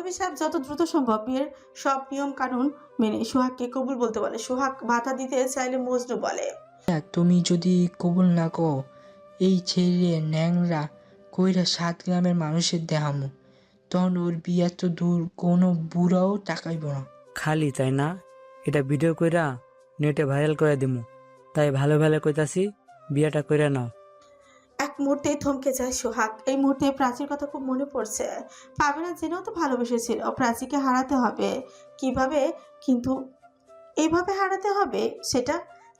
মৌলভী সাহেব যত দ্রুত সম্ভব বিয়ের সব নিয়ম কানুন মেনে সোহাগকে কবুল বলতে বলে। সোহাগ বাধা দিতে চাইলে মজনু বলে, তুমি যদি কবুল না কো এই ছেলে ন্যাংরা কইরা 7 গ্রামের মানুষের দেহামো, তখন ওর বিয়া তো দূর কোনো বুড়াও টাকাইব না। খালি তাই না? এটা ভিডিও কইরা নেটে ভাইরাল করে দিমু, তাই ভালো ভালো কইতাছি বিয়েটা কইরা নাও। এক মুহূর্তে থমকে যায় সোহাগ। এই মুহূর্তে প্রাচীর কথা খুব মনে পড়ছে। পাবে না জেনেও তো ভালোবেসেছিল। প্রাচীকে হারাতে হবে কিভাবে, কিন্তু এইভাবে হারাতে হবে সেটা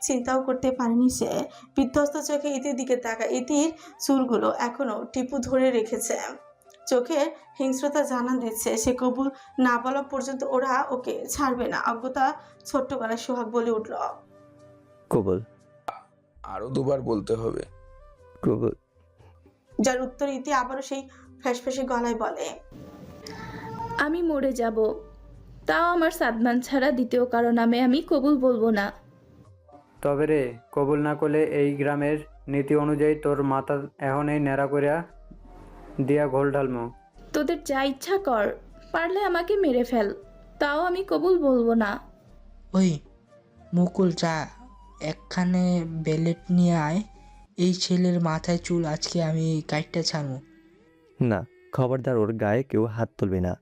চিন্তাও করতে পারেনি সে। বিধ্বস্ত চোখে ইতির দিকে তাকায়। ইতির চুলগুলো এখনো টিপু ধরে রেখেছে, চোখের হিংস্রতা জানান দিচ্ছে সে কবুল না বলা পর্যন্ত ওরা ওকে ছাড়বে না। অজ্ঞতা ছোট্ট গলায় সোহাগ বলে উঠল, কবুল। আরো দুবার বলতে হবে। কবুল। যার উত্তর ইতি আবারও সেই ফ্যাসফ্যাসে গলায় বলে, আমি মরে যাব, তাও আমার সাদমান ছাড়া দ্বিতীয় কারো নামে আমি কবুল বলবো না। তবে রে কবুল না করলে এই গ্রামের নীতি অনুযায়ী তোর মাথা এখন এই ন্যাড়া করিয়া দিয়া ঘোল ঢালমু। তোদের যা ইচ্ছা কর, পারলে আমাকে মেরে ফেল, তাও আমি কবুল বলবো না। ওই মুকুল চা একখানে বেলেট নিয়ে আয়, এই ছেলের মাথায় চুল আজকে আমি কাটতে ছাড়বো। না, খবরদার ওর গায়ে কেউ হাত তুলবে না।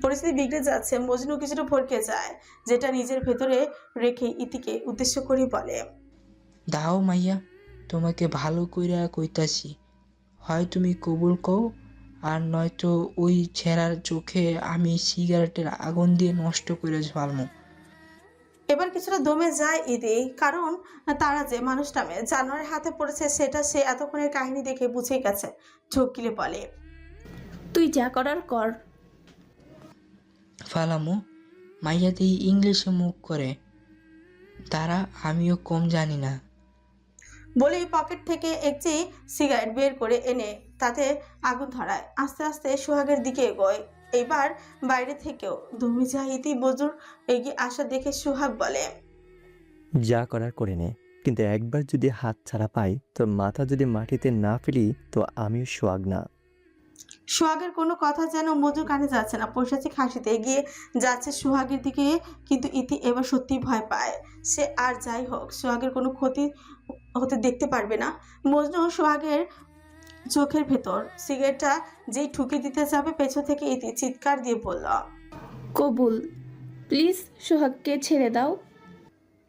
পরিস্থিতি বিগড়ে যাচ্ছে। মজনু কিছুটা ভরকে যায়, যেটা নিজের ভেতরে রেখে ইতিকে উদ্দেশ্য করে বলে, দাও মাইয়া, তোমাকে ভালো কইরা কইতাছি, হয় তুমি কবুল কও আর নয়তো ওই ছেঁড়ার চোখে আমি সিগারেটের আগুন দিয়ে নষ্ট করে ফেলবো। এবার কিছুটা দমে যায় ইতি, কারণ তারা যে মানুষটা জানোয়ারের হাতে পড়েছে সেটা সে এতক্ষণের কাহিনী দেখে বুঝে গেছে। ঢোকিলে বলে, তুই যা করার কর। ফালামু মাইয়াতেই ইংলিশে মুখ করে, তারা আমিও কম জানি না। বলে পকেট থেকে একটি সিগারেট বের করে এনে তাতে আগুন ধরায়। আস্তে আস্তে সোহাগের দিকে এগোয়। এইবার বাইরে থেকেও দমে যায় ইতি। বজুর এগিয়ে আসা দেখে সোহাগ বলে, যা করার করে নে, কিন্তু একবার যদি হাত ছাড়া পাই, তোর মাথা যদি মাটিতে না ফেলি তো আমিও সোহাগ না। সোহাগের কোনো কথা যেন মজুর কানে যাচ্ছে না। পৈশাচিক হাসিতে এগিয়ে যাচ্ছে সোহাগের দিকে, কিন্তু ইতি এবার সত্যি ভয় পায়। সে আর যাই হোক সোহাগের কোনো ক্ষতি হতে দেখতে পারবে না। মজনু সোহাগের চোখের ভেতর সিগারেটটা যেই ঠুকে দিতে যাবে, পেছন থেকে ইতি চিৎকার দিয়ে বলল, কবুল, প্লিজ সোহাগকে ছেড়ে দাও।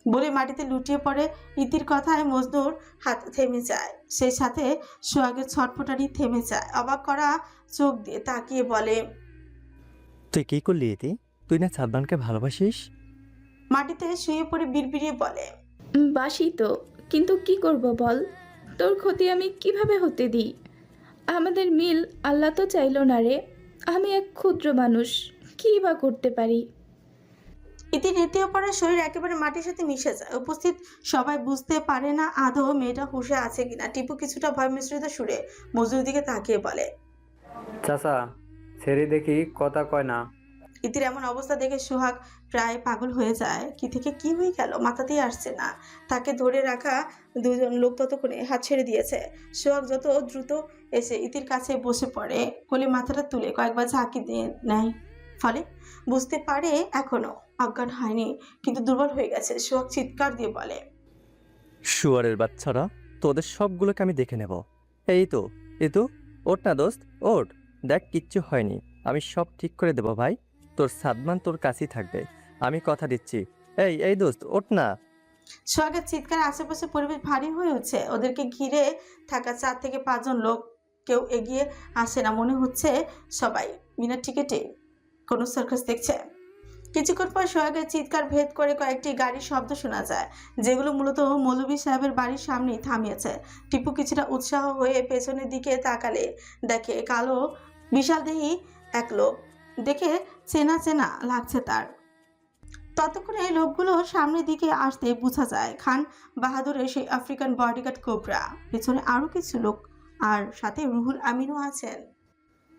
বলে মাটিতে লুটিয়ে পড়ে। ইতির কথায় মজনুর হাত থেমে যায়, সেই সাথে সোহাগের ছটফটানি থেমে যায়। অবাক করা চোখ দিয়ে তাকিয়ে বলে, তুই কি করলি এতে? তুই না সাদমানকে ভালোবাসিস? মাটিতে শুয়ে পড়ে বিড়বিড়িয়ে বলে, বাসি তো, কিন্তু কি করব বল, তোর ক্ষতি আমি কিভাবে হতে দিই? আমাদের মিল আল্লাহ তো চাইলো না রে, আমি এক ক্ষুদ্র মানুষ, কী বা করতে পারি? ইতি নেতিয়ে পড়ে শরীর একেবারে মাটির সাথে মিশে যায়। উপস্থিত সবাই বুঝতে পারে না আদৌ মেয়েটা হুঁশে আছে কিনা। টিপু কিছুটা ভয় মিশ্রিত সুরে মজুর দিকে তাকিয়ে বলে, চাচা ছেড়ে দেখি কথা কয় না। ইতির এমন অবস্থা দেখে সোহাগ প্রায় পাগল হয়ে যায়। কি থেকে কি হয়ে গেল মাথাতেই আসছে না। তাকে ধরে রাখা দুজন লোক ততক্ষণে হাত ছেড়ে দিয়েছে। সোহাগ যত দ্রুত এসে ইতির কাছে বসে পড়ে, কোলে মাথাটা তুলে কয়েকবার ঝাঁকি দিয়ে নেয়। ফলে বুঝতে পারে এখনো অজ্ঞান হয়নি, কিন্তু দুর্বল হয়ে গেছে। সোহাগ চিৎকার দিয়ে বলে, শুয়ারের বাচ্চারা, তোদের সবগুলোকে আমি দেখে নেব। এই তো, এ তো, ওঠ না দোস্ত, ওঠ, দেখ কিচ্ছু হয়নি, আমি সব ঠিক করে দেব ভাই। তোর সাদমান তোর কাছেই থাকবে, আমি কথা দিচ্ছি। এই এই দোস্ত, ওঠ না। সোহাগের চিৎকার আশেপাশে পরিবেশ ভারী হয়ে উঠছে। ওদেরকে ঘিরে থাকা 4 থেকে 5 জন লোক কেউ এগিয়ে আসে না। মনে হচ্ছে সবাই বিনা টিকেটে কোনো সার্কাস দেখছে। কিছুক্ষণ পর সোহাগের চিৎকার ভেদ করে কয়েকটি গাড়ির শব্দ শোনা যায়, যেগুলো মূলত মৌলভী সাহেবের বাড়ির সামনেই থামিয়েছে। টিপু কিছুটা উৎসাহ হয়ে পেছনের দিকে তাকালে দেখে কালো বিশালদেহী এক লোক। দেখে চেনা চেনা লাগছে তার। ততক্ষণে লোকগুলো সামনের দিকে আসতে বোঝা যায় খান বাহাদুরের সেই আফ্রিকান বডিগার্ড কোবরা। পেছনে আরো কিছু লোক, আর সাথে রুহুল আমিনও আছেন।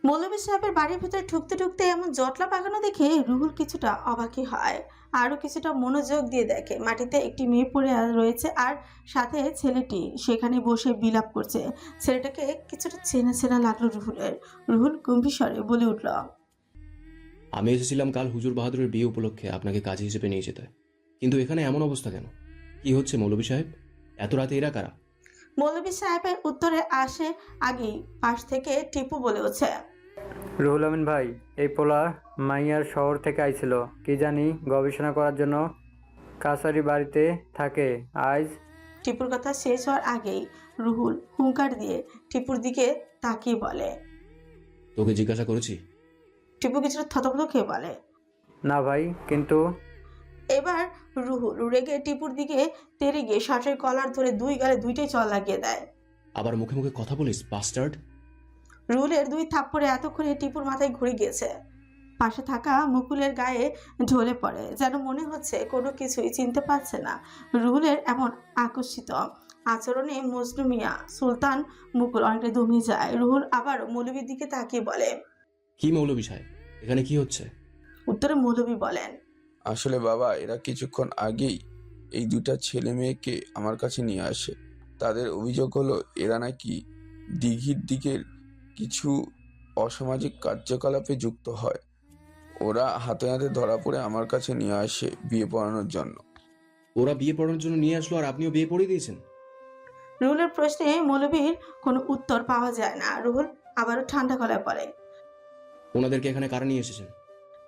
মৌলভী সাহেবের বাড়ির ভিতরে ঢুকতে ঢুকতে এমন জটলা পাকানো দেখে রুহুল কিছুটা অবাকই হয়। আরো কিছুটা মনোযোগ দিয়ে দেখে মাটিতে একটি মেয়ে পড়ে রয়েছে, আর সাথে ছেলেটি সেখানে বসে বিলাপ করছে। ছেলেটাকে কিছুটা চেনা চেনা লাগলো রুহুলের। রুহুল গম্ভীর স্বরে বলে উঠল, আমি এসেছিলাম কাল হুজুর বাহাদুরের বিয়ে উপলক্ষে আপনাকে কাজী হিসেবে নিয়ে যেতে, কিন্তু এখানে এমন অবস্থা কেন? কি হচ্ছে মৌলভী সাহেব? এত রাতে এরা কারা? মৌলভী সাহেবের উত্তরে আসে আগেই পাশ থেকে টিপু বলে ওঠে, রুহুল আমিন ভাই, এই পোলা মাইয়ার শহর থেকে আইছিল, কি জানি গবেষণা করার জন্য কাছারি বাড়িতে থাকে। আজ টিপুর কথা শেষ হওয়ার আগেই রুহুল হুঙ্কার দিয়ে টিপুর দিকে তাকিয়ে বলে। তোকে জিজ্ঞাসা করেছি? টিপু কিছুটা থতমত খেয়ে বলে। না ভাই, কিন্তু এবার রুহুল রেগে টিপুর দিকে তেড়ে গিয়ে শার্টের কলার ধরে দুই গালে দুইটাই চল লাগিয়ে দেয়। আবার মুখে মুখে কথা বলিস বাস্টার্ড। রুহুলের দুই থাপ্পড়ে এতক্ষণে টিপুর মাথায় ঘুরে গিয়েছে। পাশে থাকা মুকুলের গায়ে ঢলে পড়ে, যেন মনে হচ্ছে কোনো কিছুই চিনতে পারছে না। রুহুলের এমন আকর্ষিত আচরণে মজনু মিয়া, সুলতান, মুকুল অনেকটা দমে যায়। রুহুল আবার মৌলবীর দিকে তাকিয়ে বলে। কি মৌলভী সাহেব, এখানে কি হচ্ছে? উত্তরে মৌলবী বলেন, আসলে বাবা, এরা কিছুক্ষণ আগেই এই দুটা ছেলে মেয়েকে আমার কাছে নিয়ে আসে। তাদের অভিযোগ হলো এরা নাকি দিঘির দিকের কিছু অসামাজিক কার্যকলাপে যুক্ত হয়। ওরা হাতে হাতে ধরা পড়ে আমার কাছে নিয়ে আসে বিয়ে পড়ানোর জন্য। ওরা বিয়ে পড়ানোর জন্য নিয়ে আসলো আর আপনিও বিয়ে পড়িয়ে দিয়েছেন? রুহুলের প্রশ্নে মৌলবীর কোনো উত্তর পাওয়া যায় না। রুহুল আবারও ঠান্ডা গলায় বলে। ওনাদেরকে এখানে কারা নিয়ে এসেছেন?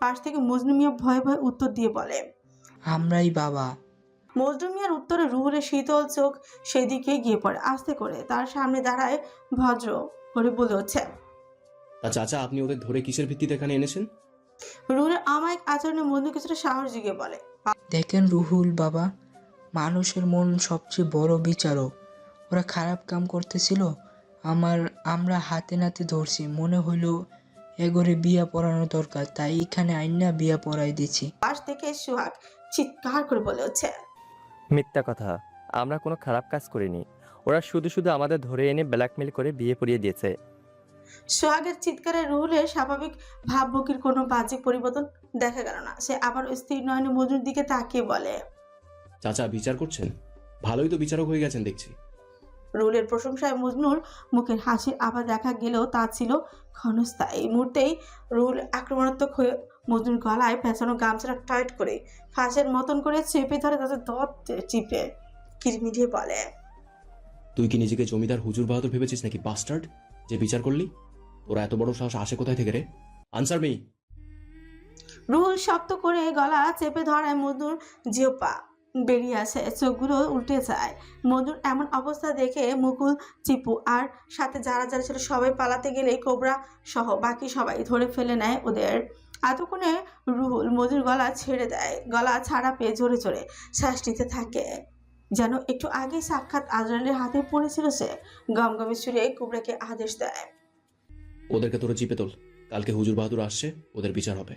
পাশ থেকে মজনু মিয়া ভয়ে ভয়ে উত্তর দিয়ে বলে। আমরাই বাবা। মজনু মিয়ার উত্তরে রুহুলের শীতল চোখ সেদিকে গিয়ে পড়ে। আস্তে করে তার সামনে দাঁড়ায় ভদ্র করে বলে হচ্ছে। তা চাচা, আপনি ওদের ধরে কিসের ভিত্তিতে এখানে এনেছেন? রুহুলের অমায়িক আচরণে মজনু কিছুটা সাহস জিগে বলে। দেখেন রুহুল বাবা, মানুষের মন সবচেয়ে বড় বিচারক। ওরা খারাপ কাম করতেছিল, আমরা হাতে নাতে ধরছি। মনে হইলো এগরে বিয়া পড়ানো দরকার, তাই এখানে আইনা বিয়া পড়াই দিছি। পাশ থেকে সুহাগ চিৎকার করে বলে হচ্ছে। মিথ্যা কথা, আমরা কোনো খারাপ কাজ করিনি। ওরা শুধু শুধু আমাদের ধরে এনে ব্ল্যাকমেল করে বিয়ে পড়িয়ে দিয়েছে। সোহাগের চিৎকারে রুহুলের স্বাভাবিক ভাবভঙ্গির কোনো বাহ্যিক পরিবর্তন দেখা গেল না। সে আবার স্থির নয়নে মজনুর দিকে তাকিয়ে বলে। চাচা বিচার করছেন? ভালোই তো বিচারক হয়ে গেছেন দেখছি। রুহুলের প্রশংসায় মজনুর মুখের হাসির আবার দেখা গেলেও তা ছিল ক্ষণস্থায়ী। এই মুহূর্তেই রুহুল আক্রমণাত্মক হয়ে মজনুর গলায় পেঁচানো গামছাটা টাইট করে ফাঁসের মতন করে চেপে ধরে তাদের দত চিপে কিরমিরিয়ে বলে। তুই কি নিজেকে জমিদার হুজুর বাহাদুর ভেবেছিস নাকি বাস্টার্ড, যে বিচার করলি? ওরা এত বড় সাহস আসে কোথায় থেকে রে? Answer me. রুহুল শক্ত করে গলা চেপে ধরায় মজনুর জিহ্বা বেরিয়ে আসে, চোখগুলো উল্টে যায়। মজনুর এমন অবস্থা দেখে মুকুল, চিপু আর সাথে যারা যারা ছিল সবাই পালাতে গেলে কোবরা সহ বাকি সবাই ধরে ফেলে নেয় ওদের। এতক্ষণে রুহুল মজুর গলা ছেড়ে দেয়। গলা ছাড়া পেয়ে জোরে জোরে শ্বাস নিতে থাকে, যেন একটু আগে সাক্ষাৎ আজরাইলের হাতে পড়েছিল সে। গমগমে সুরে কোবরাকে আদেশ দেয়। ওদেরকে তোরা চিপে তোল, কালকে হুজুর বাহাদুর আসছে, ওদের বিচার হবে।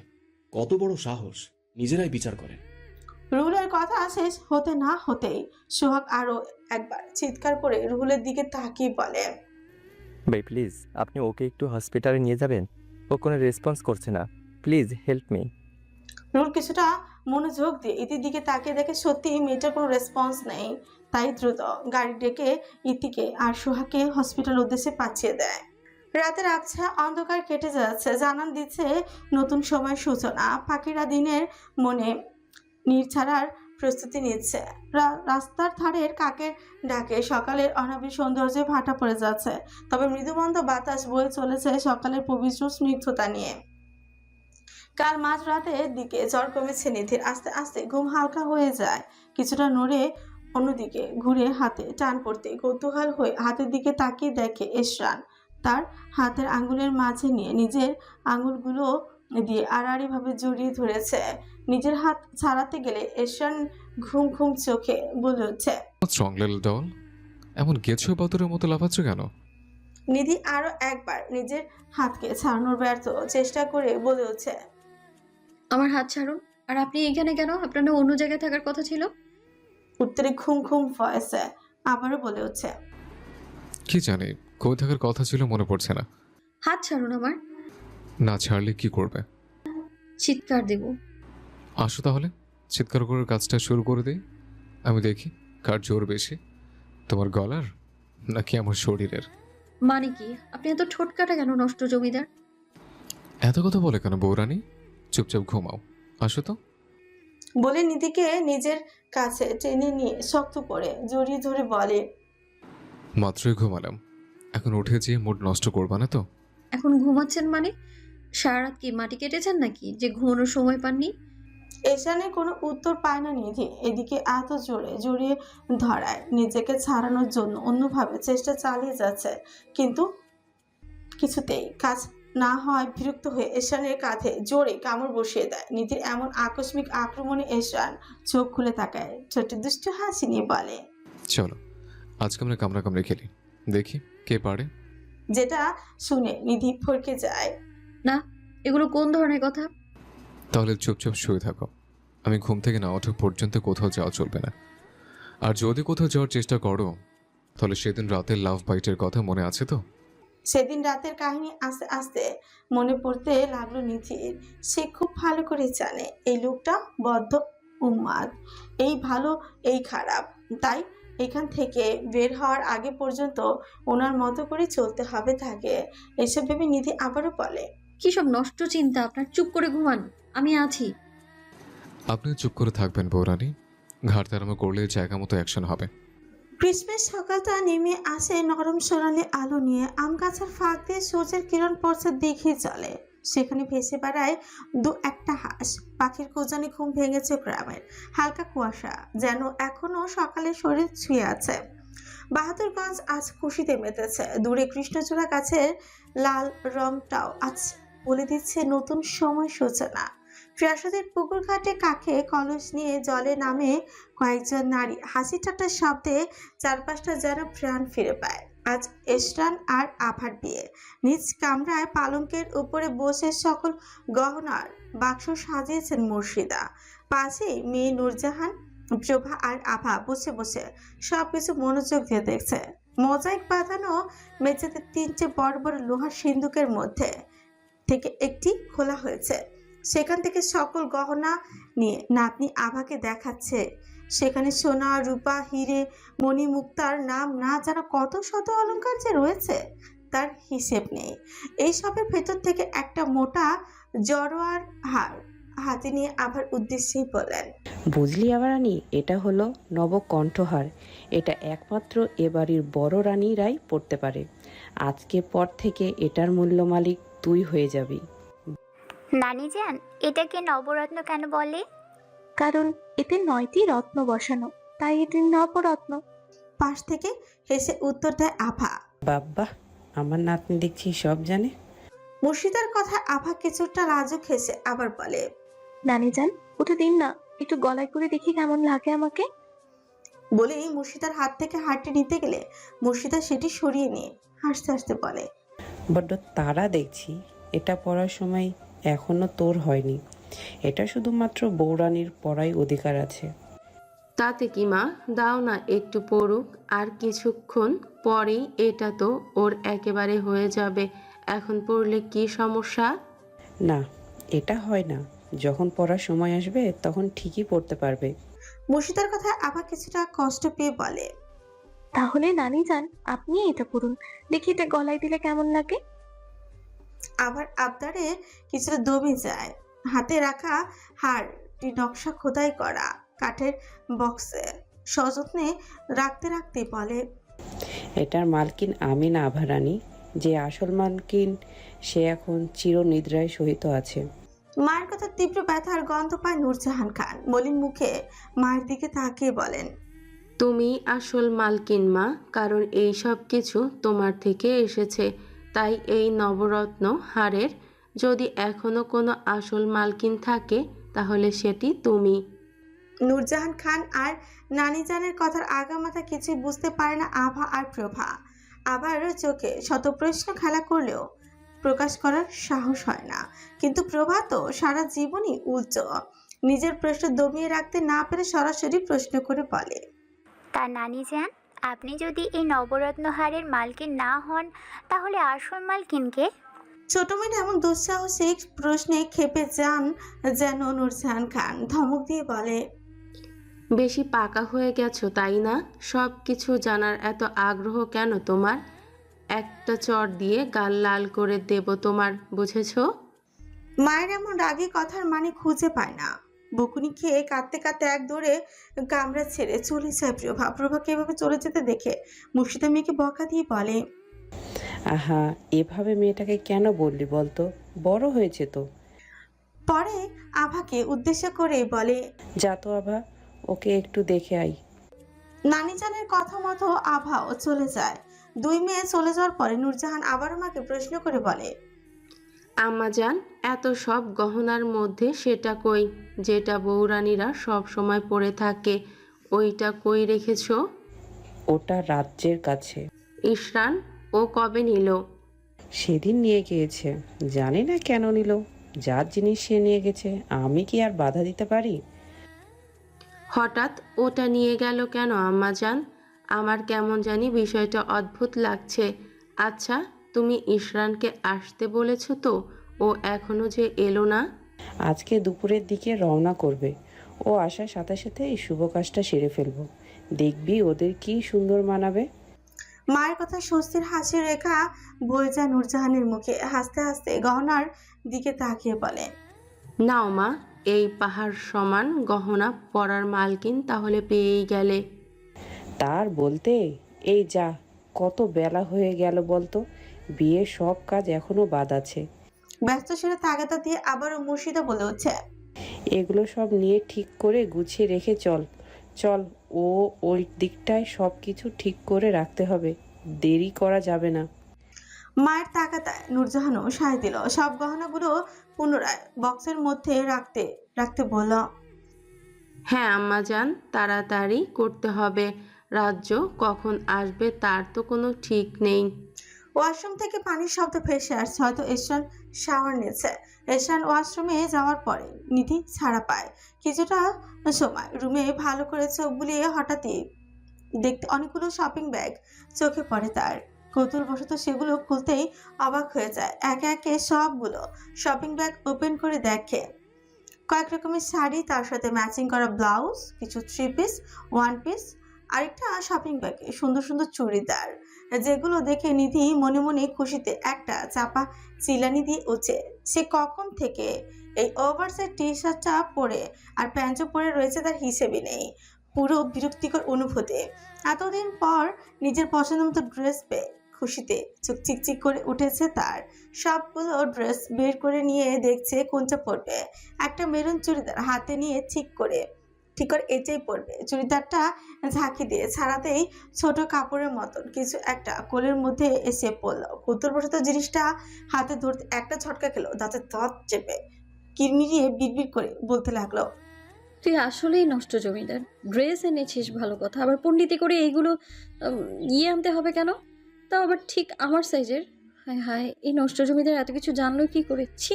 কত বড় সাহস, নিজেরাই বিচার করে। রুহুলের কথা শেষ হতে না হতেই সোহাগ আরো একবার চিৎকার করে রুহুলের দিকে তাকিয়ে বলে। ভাই প্লিজ, আপনি ওকে একটু হসপিটালে নিয়ে যাবেন। ও কোনো রেসপন্স করছে না, প্লিজ হেল্প মি। রুহুল কিছুটা মনোযোগ দিয়ে ইতির দিকে তাকিয়ে দেখে সত্যি মেয়েটার কোনো রেসপন্স নেই। তাই দ্রুত গাড়ি ডেকে ইতিকে আর সোহাগকে হসপিটাল উদ্দেশ্যে পাঠিয়ে দেয়। রাতের আবছা অন্ধকার কেটে যাচ্ছে, জানান দিচ্ছে নতুন সময়ের সূচনা। পাখিরা দিনের মনে নির্ছাড়ার প্রস্তুতি নিচ্ছে। রাস্তার ধারের কাকের ডাকে সকালের অনাবিল সৌন্দর্যে ভাটা পড়ে যাচ্ছে, তবে মৃদুমন্দ বাতাস বয়ে চলেছে সকালের পবিত্র স্নিগ্ধতা নিয়ে। কাল মাঝরাতের দিকে জ্বর কমেছে নিধির। আস্তে আস্তে ঘুম হালকা হয়ে যায়, কিছুটা নড়ে অন্যদিকে ঘুরে হাতে টান পড়তে কৌতূহল হয়ে হাতের দিকে তাকিয়ে দেখে এশরান তার হাতের আঙ্গুলের মাঝে নিয়ে নিজের আঙ্গুলগুলো দিয়ে আড়াআড়ি ভাবে জড়িয়ে ধরেছে। নিজের হাত ছাড়াতে গেলে এশরান ঘুম ঘুম চোখে বলে উঠছে। স্ট্রং লিটল ডল, এমন গেছো বাতুরের মতো লাফাচ্ছ কেন? নিধি আরো একবার নিজের হাতকে ছাড়ানোর ব্যর্থ চেষ্টা করে বলে উঠছে। আমার হাত ছাড়ুন। আর আপনি এখানে কেন? আপনার না অন্য জায়গায় থাকার কথা ছিল? উত্তরে ঘুম ঘুম ভয়েসে আবারও বলে উঠছে। কি জানি কই থাকার কথা ছিল, মনে পড়ছে না। হাত ছাড়ুন আমার। না ছাড়লে কি করবে? চিৎকার দেব। আসো তাহলে চিৎকার করার কাজটা শুরু করে দিই। আমি দেখি কার জোর বেশি, তোমার গলার নাকি আমার শরীরের। মানে কি? আপনি এত ঠোঁট কাটা কেন নষ্ট জমিদার? এত কথা বলে কেন বৌরানী? চুপচাপ ঘুমাও। আসো তো। বলে নিধিকে নিজের কাছে টেনে নিয়ে শক্ত করে জড়িয়ে ধরে বলে, মাত্রই ঘুমালাম, এখন উঠে যেয়ে মুড নষ্ট করবা না তো? এখন ঘুমাচ্ছেন মানে? সারা রাত কি মাটি কেটেছেন নাকি যে ঘুমানোর সময় পাননি? এশানের কোনো উত্তর পায় না নিধি। এদিকে এত জোরে জড়িয়ে ধরায় নিজেকে ছাড়ানোর জন্য অন্যভাবে চেষ্টা চালিয়ে যাচ্ছে, কিন্তু কিছুতেই কাজ না হয় বিরক্ত হয়ে এশানের কাঁধে জোরে কামড় বসিয়ে দেয়। নিধির এমন আকস্মিক আক্রমণে এশান চোখ খুলে তাকায়, ছোট দুষ্ট হাসি নিয়ে বলে, চলো আজকে আমরা কামড়ে খেলি, দেখি কে পারে। যেটা শুনে নিধি ফরকে যায়। না, এগুলো কোন ধরনের কথা? তাহলে চুপচাপ শুয়ে থাকো, আমি ঘুম থেকে না ওঠা পর্যন্ত কোথাও যাওয়া চলবে না। আর যদি কোথাও যাওয়ার চেষ্টা করো তাহলে সেদিন রাতের লাভ বাইটের কথা মনে আছে তো? সেদিন রাতের কাহিনী আস্তে আস্তে মনে পড়তে লাগলো নিধির। সে খুব ভালো করে জানে এই লোকটা বদ্ধ উন্মাদ, এই ভালো এই খারাপ, তাই এখান থেকে বের হওয়ার আগে পর্যন্ত ওনার মতো করে চলতে হবে তাকে। এসব ভেবে নিধি আবারও বলে, কি সব নষ্ট চিন্তা আপনার? চুপ করে ঘুমান, আমি আছি। আপনি চুপ করে থাকবেন বৌরানী, ঘাড় তেরামো করলে জায়গা মতো অ্যাকশন হবে। গ্রীষ্মের সকালটা নেমে আসে নরম সোনালি আলো নিয়ে। আম গাছের ফাঁক দিয়ে সূর্যের কিরণ পড়ছে দিঘি জলে। সেখানে ভেসে বেড়ায় দু একটা হাঁস। পাখির কুজানি ঘুম ভেঙেছে গ্রামের। হালকা কুয়াশা যেন এখনো সকালে শরীর ছুঁয়ে আছে। বাহাদুরগঞ্জ আজ খুশিতে মেতেছে। দূরে কৃষ্ণচূড়া গাছের লাল রংটাও আজ বলে দিচ্ছে নতুন সময় সূচনা। প্রাসাদের পুকুর ঘাটে কাকে কলস নিয়ে জলে নামে কয়েকজন নারী। হাসি ঠাট্টার শব্দে চারপাশটা যেন প্রাণ ফিরে পায়। আজ এশরান আর আভার বিয়ে। নিজ কামরায় পালঙ্কের উপরে বসে সকল গহনার বাক্স সাজিয়েছেন মুর্শিদা। পাশেই মেয়ে নূরজাহান, প্রভা আর আভা বসে বসে সবকিছু মনোযোগ দিয়ে দেখছে। মোজাইক বাঁধানো মেঝেতে 3টে বড় বড় লোহার সিন্দুকের মধ্যে থেকে একটি খোলা হয়েছে। সেখান থেকে সকল গহনা নিয়ে নাতনি আভাকে দেখাচ্ছে। সেখানে সোনা, রূপা, হিরে, মণি, মুক্তার নাম না জানা কত শত অলংকার যে রয়েছে তার হিসেব নেই। এই সবের ভেতর থেকে একটা মোটা জড়োয়ার হার হাতে নিয়ে আভার উদ্দেশ্যেই বলেন, বুঝলি আবার রানী, এটা হলো নবকণ্ঠহার। এটা একমাত্র এ বাড়ির বড় রানীরাই পড়তে পারে। আজকে পর থেকে এটার মূল্য মালিক তুই হয়ে যাবি। নানি যান, এটাকে নবরত্ন কেন বলে? কারণ এতে 9টি রত্ন বসানো, তাই এটি নবরত্ন। পাশ থেকে হেসে উত্তর দেয় আভা। বাব্বা, আমার নাতনি দেখছি সব জানে। মুর্শিদার কথা আভা কিছুটা লাজুক হেসে আবার বলে, নানি যান, ওটা দিন না, একটু গলায় করে দেখি কেমন লাগে আমাকে। বলেই মুর্শিদার হাত থেকে হাতটি নিতে গেলে মুর্শিদা সেটি সরিয়ে নিয়ে হাসতে হাসতে বলে, বড্ড তারা দেখছি। এটা পড়ার সময় এখনো তোর হয়নি। এটা শুধুমাত্র বৌরানীর পড়াই অধিকার আছে। তাতে কি মা, দাও না একটু পড়ুক, আর কিছুক্ষণ পরেই এটা তো ওর একেবারে হয়ে যাবে। এখন পড়লে কি সমস্যা? না, এটা হয় না। যখন পড়ার সময় আসবে তখন ঠিকই পড়তে পারবে। মুর্শিদার কথা আভা কিছুটা কষ্ট পেয়ে বলে, তাহলে নানি যান, আপনি এটা পড়ুন, দেখি এটা গলায় দিলে কেমন লাগে। আবার আবদারে কিছুটা দমে যায়। হাতে রাখা হারটি নকশা খোদাই করা কাঠের বক্সে সযত্নে রাখতে রাখতে বলে, এটার মালকিন আমি না আভা রানী, যে আসল মালকিন সে এখন চিরনিদ্রায় সহিত আছে। মায়ের কথা তীব্র ব্যথার গন্ধ পায় নূরজাহান খান। মলিন মুখে মায়ের দিকে তাকিয়ে বলেন, তুমি আসল মালকিন মা, কারণ এই সব কিছু তোমার থেকে এসেছে। তাই এই নবরত্ন হারের যদি এখনো কোনো আসল মালকিন থাকে তাহলে সেটি তুমি। নূরজাহান খান আর নানিজানের কথার আগামাথা কিছুই বুঝতে পারে না আভা আর প্রভা। আবার চোখে শত প্রশ্ন খেলা করলেও প্রকাশ করার সাহস হয় না। কিন্তু প্রভা তো সারা জীবনই উচ্চ। নিজের প্রশ্ন দমিয়ে রাখতে না পেরে সরাসরি প্রশ্ন করে বলে, তা নানি যান, আপনি যদি এই নবরত্ন হারের মালকিন না হন তাহলে আসল মালকিন কে? ছোট মেয়ে এমন দুঃসাহসিক প্রশ্নে খেপে যান যেন নূরজাহান খান ধমক দিয়ে বলে, বেশি পাকা হয়ে গেছো তাই না? সব কিছু জানার এত আগ্রহ কেন তোমার? একটা চড় দিয়ে গাল লাল করে দেব তোমার, বুঝেছো? মায়ের এমন রাগী কথার মানে খুঁজে পায় না। বকুনি খেয়ে কাঁদতে কাঁদতে এক দৌড়ে কামরা ছেড়ে চলে যায় প্রভা। প্রভাকে এভাবে চলে যেতে দেখে মুর্শিদা মেয়েকে বকা দিয়ে বলে, আহা, এভাবে মেয়েটাকে কেন বললি বলতো? বড় হয়েছে তো। পরে আভাকে উদ্দেশ্য করে বলে, যা তো আভা, ওকে একটু দেখে আই। নানিজানের কথা মতো আভাও চলে যায়। দুই মেয়ে চলে যাওয়ার পরে নূরজাহান আবারও মাকে প্রশ্ন করে বলে, আম্মাজান, এত সব গহনার মধ্যে সেটা কই যেটা বউরানীরা সব সময় পরে থাকে? ওইটা কই রেখেছো? ওটা রাজ্যের কাছে। ইশরান, ও কবে নিল? সেদিন নিয়ে গিয়েছে, জানি না কেন নিল। যার জিনিস সে নিয়ে গেছে, আমি কি আর বাধা দিতে পারি? হঠাৎ ওটা নিয়ে গেল কেন আম্মাজান? আমার কেমন জানি বিষয়টা অদ্ভুত লাগছে। আচ্ছা, তুমি ইশরানকে আসতে বলেছো তো? ও এখনো যে এলো না? আজকে দুপুরের দিকে রওনা করবে। ও আসার সাথে সাথে এই শুভ কাজটা সেরে ফেলবো। দেখবি ওদের কি সুন্দর মানাবে। মায়ের কথা স্বস্তির হাসি রেখা বয়ে যায় নূরজাহানের মুখে। হাসতে হাসতে গহনার দিকে তাকিয়ে বলে, নাও মা, এই পাহাড় সমান গহনা পরার মালকিন তাহলে পেয়েই গেলে। তার বলতে, এই যা, কত বেলা হয়ে গেল বলতো? বিয়ের সব কাজ এখনো বাদ আছে। ব্যস্ত সেরে তাগাদা দিয়ে আবারও মুর্শিদা বলে উঠছে, এগুলো সব নিয়ে ঠিক করে গুছিয়ে রেখে চল। চল, ওই দিকটায় সব কিছু ঠিক করে রাখতে হবে, দেরি করা যাবে না। মায়ের তাগাদায় নূরজাহানও সায় দিল। সব গহনাগুলো পুনরায় বক্সের মধ্যে রাখতে রাখতে বলল, হ্যাঁ আম্মাজান, তাড়াতাড়ি করতে হবে। রাজ্য কখন আসবে তার তো কোনো ঠিক নেই। ওয়াশরুম থেকে পানির শব্দ ভেসে আসছে। হয়তো এশরান শাওয়ার নিয়েছে। এশরান ওয়াশরুমে যাওয়ার পরে নিধি ছাড়া পায়। কিছুটা সময় রুমে ভালো করে চোখ বুলিয়ে হঠাৎই দেখতে অনেকগুলো শপিং ব্যাগ চোখে পড়ে তার। কৌতূহলবশত সেগুলো খুলতেই অবাক হয়ে যায়। একে একে সবগুলো শপিং ব্যাগ ওপেন করে দেখে। কয়েক রকমের শাড়ি, তার সাথে ম্যাচিং করা ব্লাউজ, কিছু 3 পিস, 1 পিস, আরেকটা শপিং ব্যাগে সুন্দর সুন্দর চুড়িদার, যেগুলো দেখে নিধি মনে মনে খুশিতে একটা চাপা চিলানি দিয়ে উঠে। সে কখন থেকে এই ওভারসাইজ টি শার্টটা পরে আর প্যান্টও পরে রয়েছে তার হিসেবে নেই। পুরো বিরক্তিকর অনুভূতি। এতদিন পর নিজের পছন্দ মতো ড্রেস পেয়ে খুশিতে চোখ চিকচিক করে উঠেছে তার। সবগুলো ড্রেস বের করে নিয়ে দেখছে কোনটা পরবে। একটা মেরুন চুড়িদার হাতে নিয়ে ঠিক করে এটাই পরবে। চুড়িদারটা ঝাঁকি দিয়ে ছাড়াতেই ছোট কাপড়ের মতন কিছু একটা কোলের মধ্যে এসে পড়লো। কৌতূহলবশত জিনিসটা হাতে ধরতে একটা ঝটকা খেলো, দাঁতে দাঁত চেপে কিরমিরিয়ে বিড়বিড় করে বলতে লাগলো, তুই আসলেই নষ্ট জমিদার। ড্রেস এনেছিস ভালো কথা, আবার পণ্ডিতি করে এইগুলো আনতে হবে কেন? তাও আবার ঠিক আমার সাইজের। হায় হায়, এই নষ্ট জমিদার এত কিছু জানলো কি করে? ছি,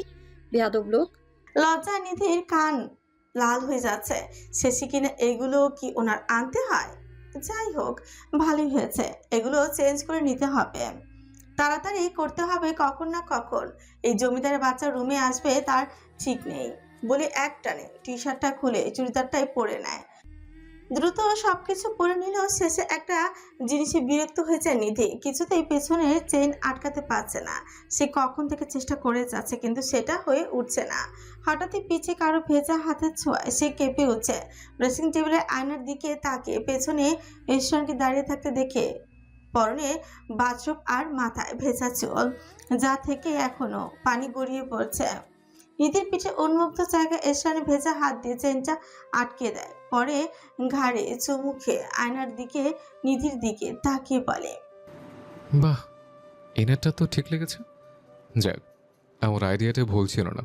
বেয়াদব লোক। লজ্জায় নিধির কান লাল হয়ে যাচ্ছে। শেষে কিনা এগুলো কি ওনার আনতে হয়? যাই হোক, ভালোই হয়েছে। এগুলো চেঞ্জ করে নিতে হবে, তাড়াতাড়ি করতে হবে। কখন না কখন এই জমিদারের বাচ্চা রুমে আসবে তার ঠিক নেই বলে এক টানে টি শার্টটা খুলে চুড়িদারটাই পরে নেয়। দ্রুত সবকিছু পরে নিলেও শেষে একটা জিনিসে বিরক্ত হয়েছে নিধি। কিছুতেই পেছনের চেইন আটকাতে পারছে না। সে কখন থেকে চেষ্টা করে যাচ্ছে, কিন্তু সেটা হয়ে উঠছে না। হঠাৎই পিছে কারো ভেজা হাতের ছোঁয়ায় সে কেঁপে উঠছে। ড্রেসিং টেবিলের আয়নার দিকে তাকিয়ে পেছনে ঈশ্বরকে দাঁড়িয়ে থাকতে দেখে পরনে বাথরুম আর মাথায় ভেজা চুল, যা থেকে এখনো পানি গড়িয়ে পড়ছে। নিধির পিঠে উন্মুক্ত জায়গায় এশরানি ভেজা হাত দিয়ে চেনটা আটকে দেয়। পরে ঘাড়ে চুমু খেয়ে আয়নার দিকে নিধির দিকে তাকিয়ে বলে, বাহ, এনারটা তো ঠিক লেগেছে। যাক, আমার আইডিয়াটা ভুল ছিল না।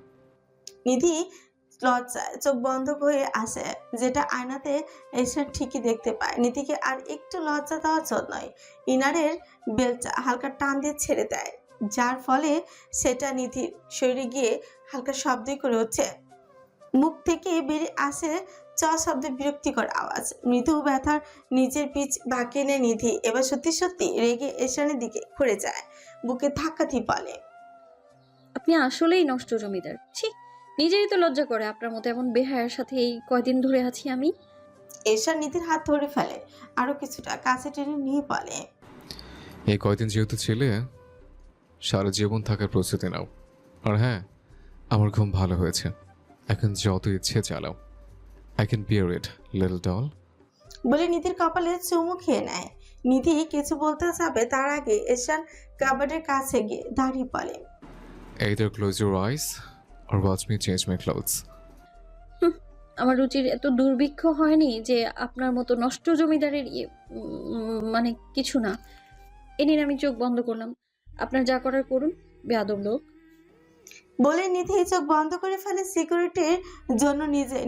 নিধি লজ্জায় চোখ বন্ধ হয়ে আসে, যেটা আয়নাতে এশরান ঠিকই দেখতে পায়। নিধিকে আর একটু লজ্জা দেওয়ার জন্যই ইনারের বেলটা হালকা টান দিয়ে ছেড়ে দেয়, যার ফলে সেটা নিধির শরীরে গিয়ে হালকা শব্দই করে উঠছে। মুখ থেকে বেরিয়ে আসে চ শব্দে বিরক্তিকর আওয়াজ। মৃদু ব্যথার নিজের পিঠ বাঁকিয়ে নেয় নিধি। এবার সত্যি সত্যি রেগে এশরানের দিকে ঘুরে যায়, বুকে ধাক্কা দিয়ে বলে, আপনি আসলেই নষ্ট জমিদার। ছি, নিজেরই তো লজ্জা করে। আপনার মতো এমন বেহায়ার সাথে এই কয়দিন ধরে আছি আমি। এশরান নিধির হাত ধরে ফেলে, আরো কিছুটা কাছে টেনে নিয়ে বলে, এই কয়দিন যেহেতু ছেলে, সারা জীবন থাকার প্রস্তুতি নাও। আর হ্যাঁ, আমার ঘুম ভালো হয়েছে, এখন যত ইচ্ছে চালাও। I can bear it little doll. বলে নিধির কপালে চুমু খেয়ে নেয়। নিধি কিছু বলতে যাবে তার আগে এশান কাবার্ডের কাছে গিয়ে দাঁড়িয়ে বলে, Either close your eyes or watch me change my clothes. আমার রুচির এত দুর্ভিক্ষ হয়নি যে আপনার মতো নষ্ট জমিদারের মানে কিছু না। এ নিন, আমি চোখ বন্ধ করলাম। আপনার যা করার করুন, বেয়াদব লোক। বলে নিধি চোখ বন্ধ করে ফেলে। সিকিউরিটির জন্য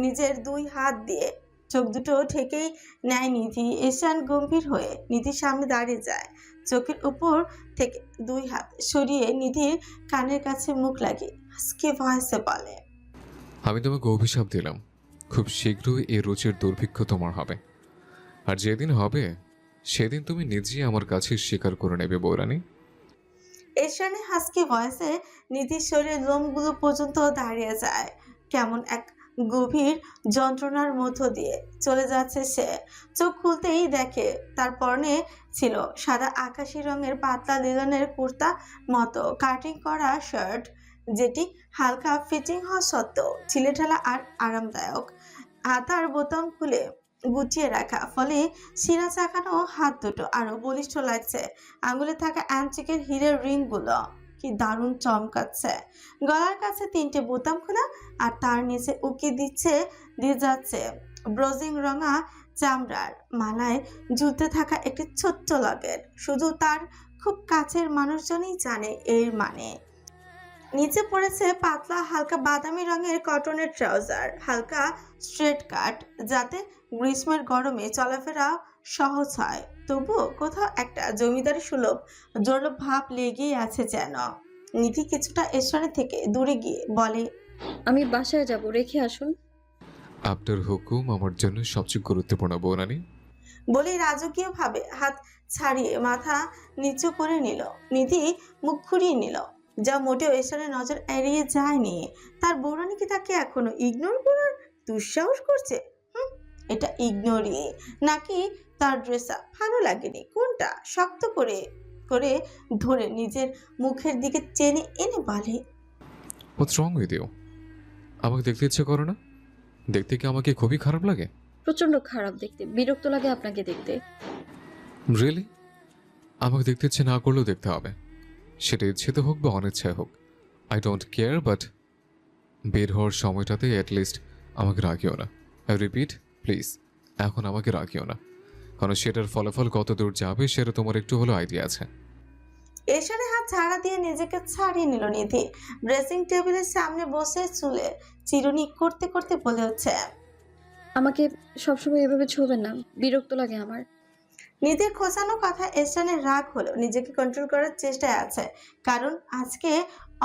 নিজের 2 হাত দিয়ে চোখ দুটো ঠেকেই নেয় নিধি। এশান গম্ভীর হয়ে নিধির সামনে দাঁড়িয়ে যায়। চোখের উপর থেকে 2 হাত সরিয়ে নিধির কানের কাছে মুখ লাগিয়ে হাসকে ভয়েসে বলে, আমি তোমাকে অভিশাপ দিলাম, খুব শীঘ্রই এই রুচির দুর্ভিক্ষ তোমার হবে। আর যেদিন হবে সেদিন তুমি নিজেই আমার কাছে স্বীকার করে নেবে বৌরানী। এশানে হাসকে ভয়েসে নিধির শরীরের লোমগুলো পর্যন্ত দাঁড়িয়ে যায়। কেমন এক গভীর যন্ত্রণার মধ্য দিয়ে চলে যাচ্ছে সে। চোখ খুলতেই দেখে তার পরনে ছিল সাদা আকাশি রঙের পাতলা লিলনের কুর্তা মতো কাটিং করা শার্ট, যেটি হালকা ফিটিং হওয়া সত্ত্বেও ছিলেঢালা আর আরামদায়ক। হাতার বোতাম খুলে গুটিয়ে রাখা, ফলে শিরা চাকানো হাত দুটো আরো বলিষ্ঠ লাগছে। আঙুলে থাকা অ্যান্টিকের হীরের রিংগুলো কি দারুণ চমকাচ্ছে। গলার কাছে 3টে বোতাম খোলা, আর তার নিচে উকি দিয়ে যাচ্ছে ব্রোজিং রঙা চামড়ার মালায় ঝুলতে থাকা একটি ছোট্ট লকেট। শুধু তার খুব কাছের মানুষজনই জানে এর মানে। নিচে পড়েছে পাতলা হালকা বাদামি রঙের কটনের ট্রাউজার, হালকা স্ট্রেট কাট, যাতে গ্রীষ্মের গরমে চলাফেরা সহজ হয়। তবুও কোথাও একটা জমিদারি সুলভ জোরলোভ ভাব লেগেই আছে যেন। নিধি কিছুটা এশানের থেকে দূরে গিয়ে বলে, আমি বাসায় যাব, রেখে আসুন। আপনার হুকুম আমার জন্য সবচেয়ে গুরুত্বপূর্ণ বৌরানী। বলে রাজকীয়ভাবে হাত ছাড়িয়ে মাথা নিচু করে নিল। নিধি মুখ ঘুরিয়ে নিল, যা মোটেও এশানের নজর এড়িয়ে যায়নি। তার বৌরানী কি তাকে এখনো ইগনোর করার দুঃসাহস করছে? এটা ইগনোরই, নাকি তার ড্রেস আপ ভালো লাগেনি? কোনটা? শক্ত করে করে ধরে নিজের মুখের দিকে টেনে এনে বলে, What's wrong with you? আমাকে দেখতে ইচ্ছে করে না? দেখতে কি আমাকে খুবই খারাপ লাগে? প্রচন্ড খারাপ দেখতে, বিরক্ত লাগে আপনাকে দেখতে। রিয়েলি? আমাকে দেখতে ইচ্ছে না করলেও দেখতে হবে, সেটা ইচ্ছেতে হোক বা অনিচ্ছায় হোক। আই ডোন্ট কেয়ার, বাট বের হওয়ার সময়টাতে অ্যাটলিস্ট আমাকে রাখিও না। আই রিপিট, প্লিজ এখন আমাকে রাখিও না, কারণ সেটার ফলাফল কত দূর যাবে সেটা তোমার একটু হলেও আইডিয়া আছে। এশানে হাত ছাড়া দিয়ে নিজেকে ছাড়িয়ে নিল নিধি। ড্রেসিং টেবিলের সামনে বসে চুলে চিরুনি করতে করতে বলে হচ্ছে, আমাকে সবসময় এভাবে ছোবেন না, বিরক্ত লাগে আমার। নিধির খোঁচানো কথা এশানের রাগ হলো, নিজেকে কন্ট্রোল করার চেষ্টায় আছে। কারণ আজকে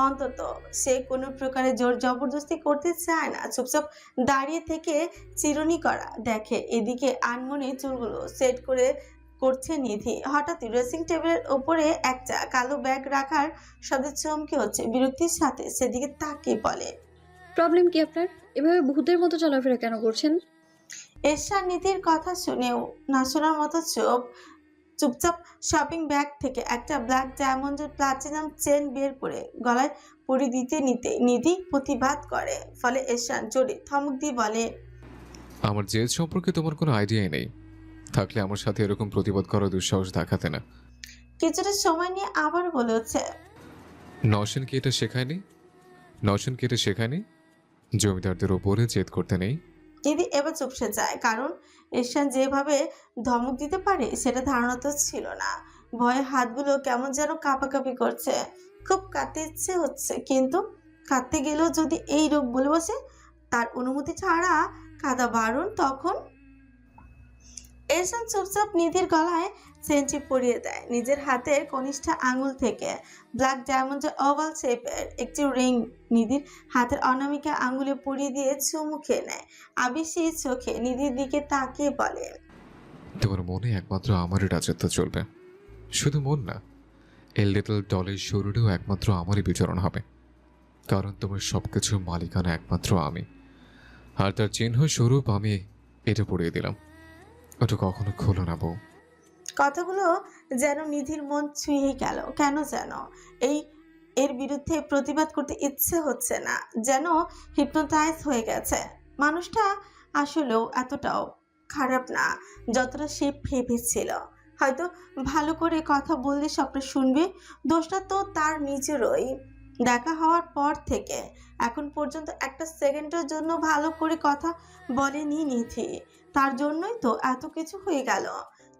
অন্তত সে কোনো প্রকারে জোর জবরদস্তি করতে চায় না। চুপচাপ দাঁড়িয়ে থেকে চিরুনি করা দেখে। এদিকে আনমনে চুলগুলো সেট করছে নিধি। হঠাৎ ড্রেসিং টেবিলের ওপরে একটা কালো ব্যাগ রাখার শব্দে চমকে হচ্ছে। বিরক্তির সাথে সেদিকে তাকিয়ে বলে, প্রবলেম কি আপনার? এভাবে ভূতের মতো চলাফেরা কেন করছেন? এশান নিধির কথা শুনেও না শোনার মতো চুপচাপ শপিং ব্যাগ থেকে একটা ব্ল্যাক ডায়মন্ডের প্লাটিনাম চেন বের করে গলায় পরি দিতে নিতে নিধি প্রতিবাদ করে। ফলে এশান জোরে থমক দিয়ে বলে, আমার জেদ সম্পর্কে তোমার কোনো আইডিয়াই নেই, থাকলে আমার সাথে এরকম প্রতিবাদ করার দুঃসাহস দেখাতে না। কিছুটা সময় নিয়ে আবার বলে হচ্ছে, নওশন কি এটা শেখায়নি? নওশন কি এটা শেখায়নি জমিদারদের ওপরে জেদ করতে নেই? নিধি এবার চুপসে যায়, কারণ এশান যেভাবে ধমক দিতে পারে সেটা ধারণা তো ছিল না। ভয়ে হাতগুলো কেমন যেন কাঁপাকাঁপি করছে। খুব কাঁদতে ইচ্ছে হচ্ছে, কিন্তু কাঁদতে গেলেও যদি এই রোগ বলে বসে তার অনুমতি ছাড়া কাঁদা বারণ, তখন এশান চুপচাপ নিধির গলায় চেনটি পরিয়ে দেয়। নিজের হাতের কনিষ্ঠ আঙুল থেকে ব্ল্যাক ডায়মন্ডের ওভাল শেপের একটি রিং নিধির হাতের অনামিকা আঙুলে পরিয়ে দিয়ে চুমু খেয়ে নেয়। আবিসি চোখে নিধির দিকে তাকিয়ে বলে, তোমার মনে একমাত্র আমারই রাজত্ব চলবে। শুধু মন না, এই লিটল ডলের শরীরেও একমাত্র আমারই বিচরণ হবে, কারণ তোমার সবকিছুর মালিকানা একমাত্র আমি, আর তার চিহ্ন স্বরূপ আমি এটা পড়িয়ে দিলাম। ওটা কখনো খোলো না বউ। কথাগুলো যেন নিধির মন ছুঁয়ে গেল। কেন যেন এর বিরুদ্ধে প্রতিবাদ করতে ইচ্ছে হচ্ছে না, যেন হিপনোটাইজ হয়ে গেছে। মানুষটা আসলেও এতটাও খারাপ না যতটা সে ভেবেছিল। হয়তো ভালো করে কথা বললে সবটা শুনবে। দোষটা তো তার নিজেরই। দেখা হওয়ার পর থেকে এখন পর্যন্ত একটা সেকেন্ডের জন্য ভালো করে কথা বলেনি নিধি। তার জন্যই তো এত কিছু হয়ে গেল।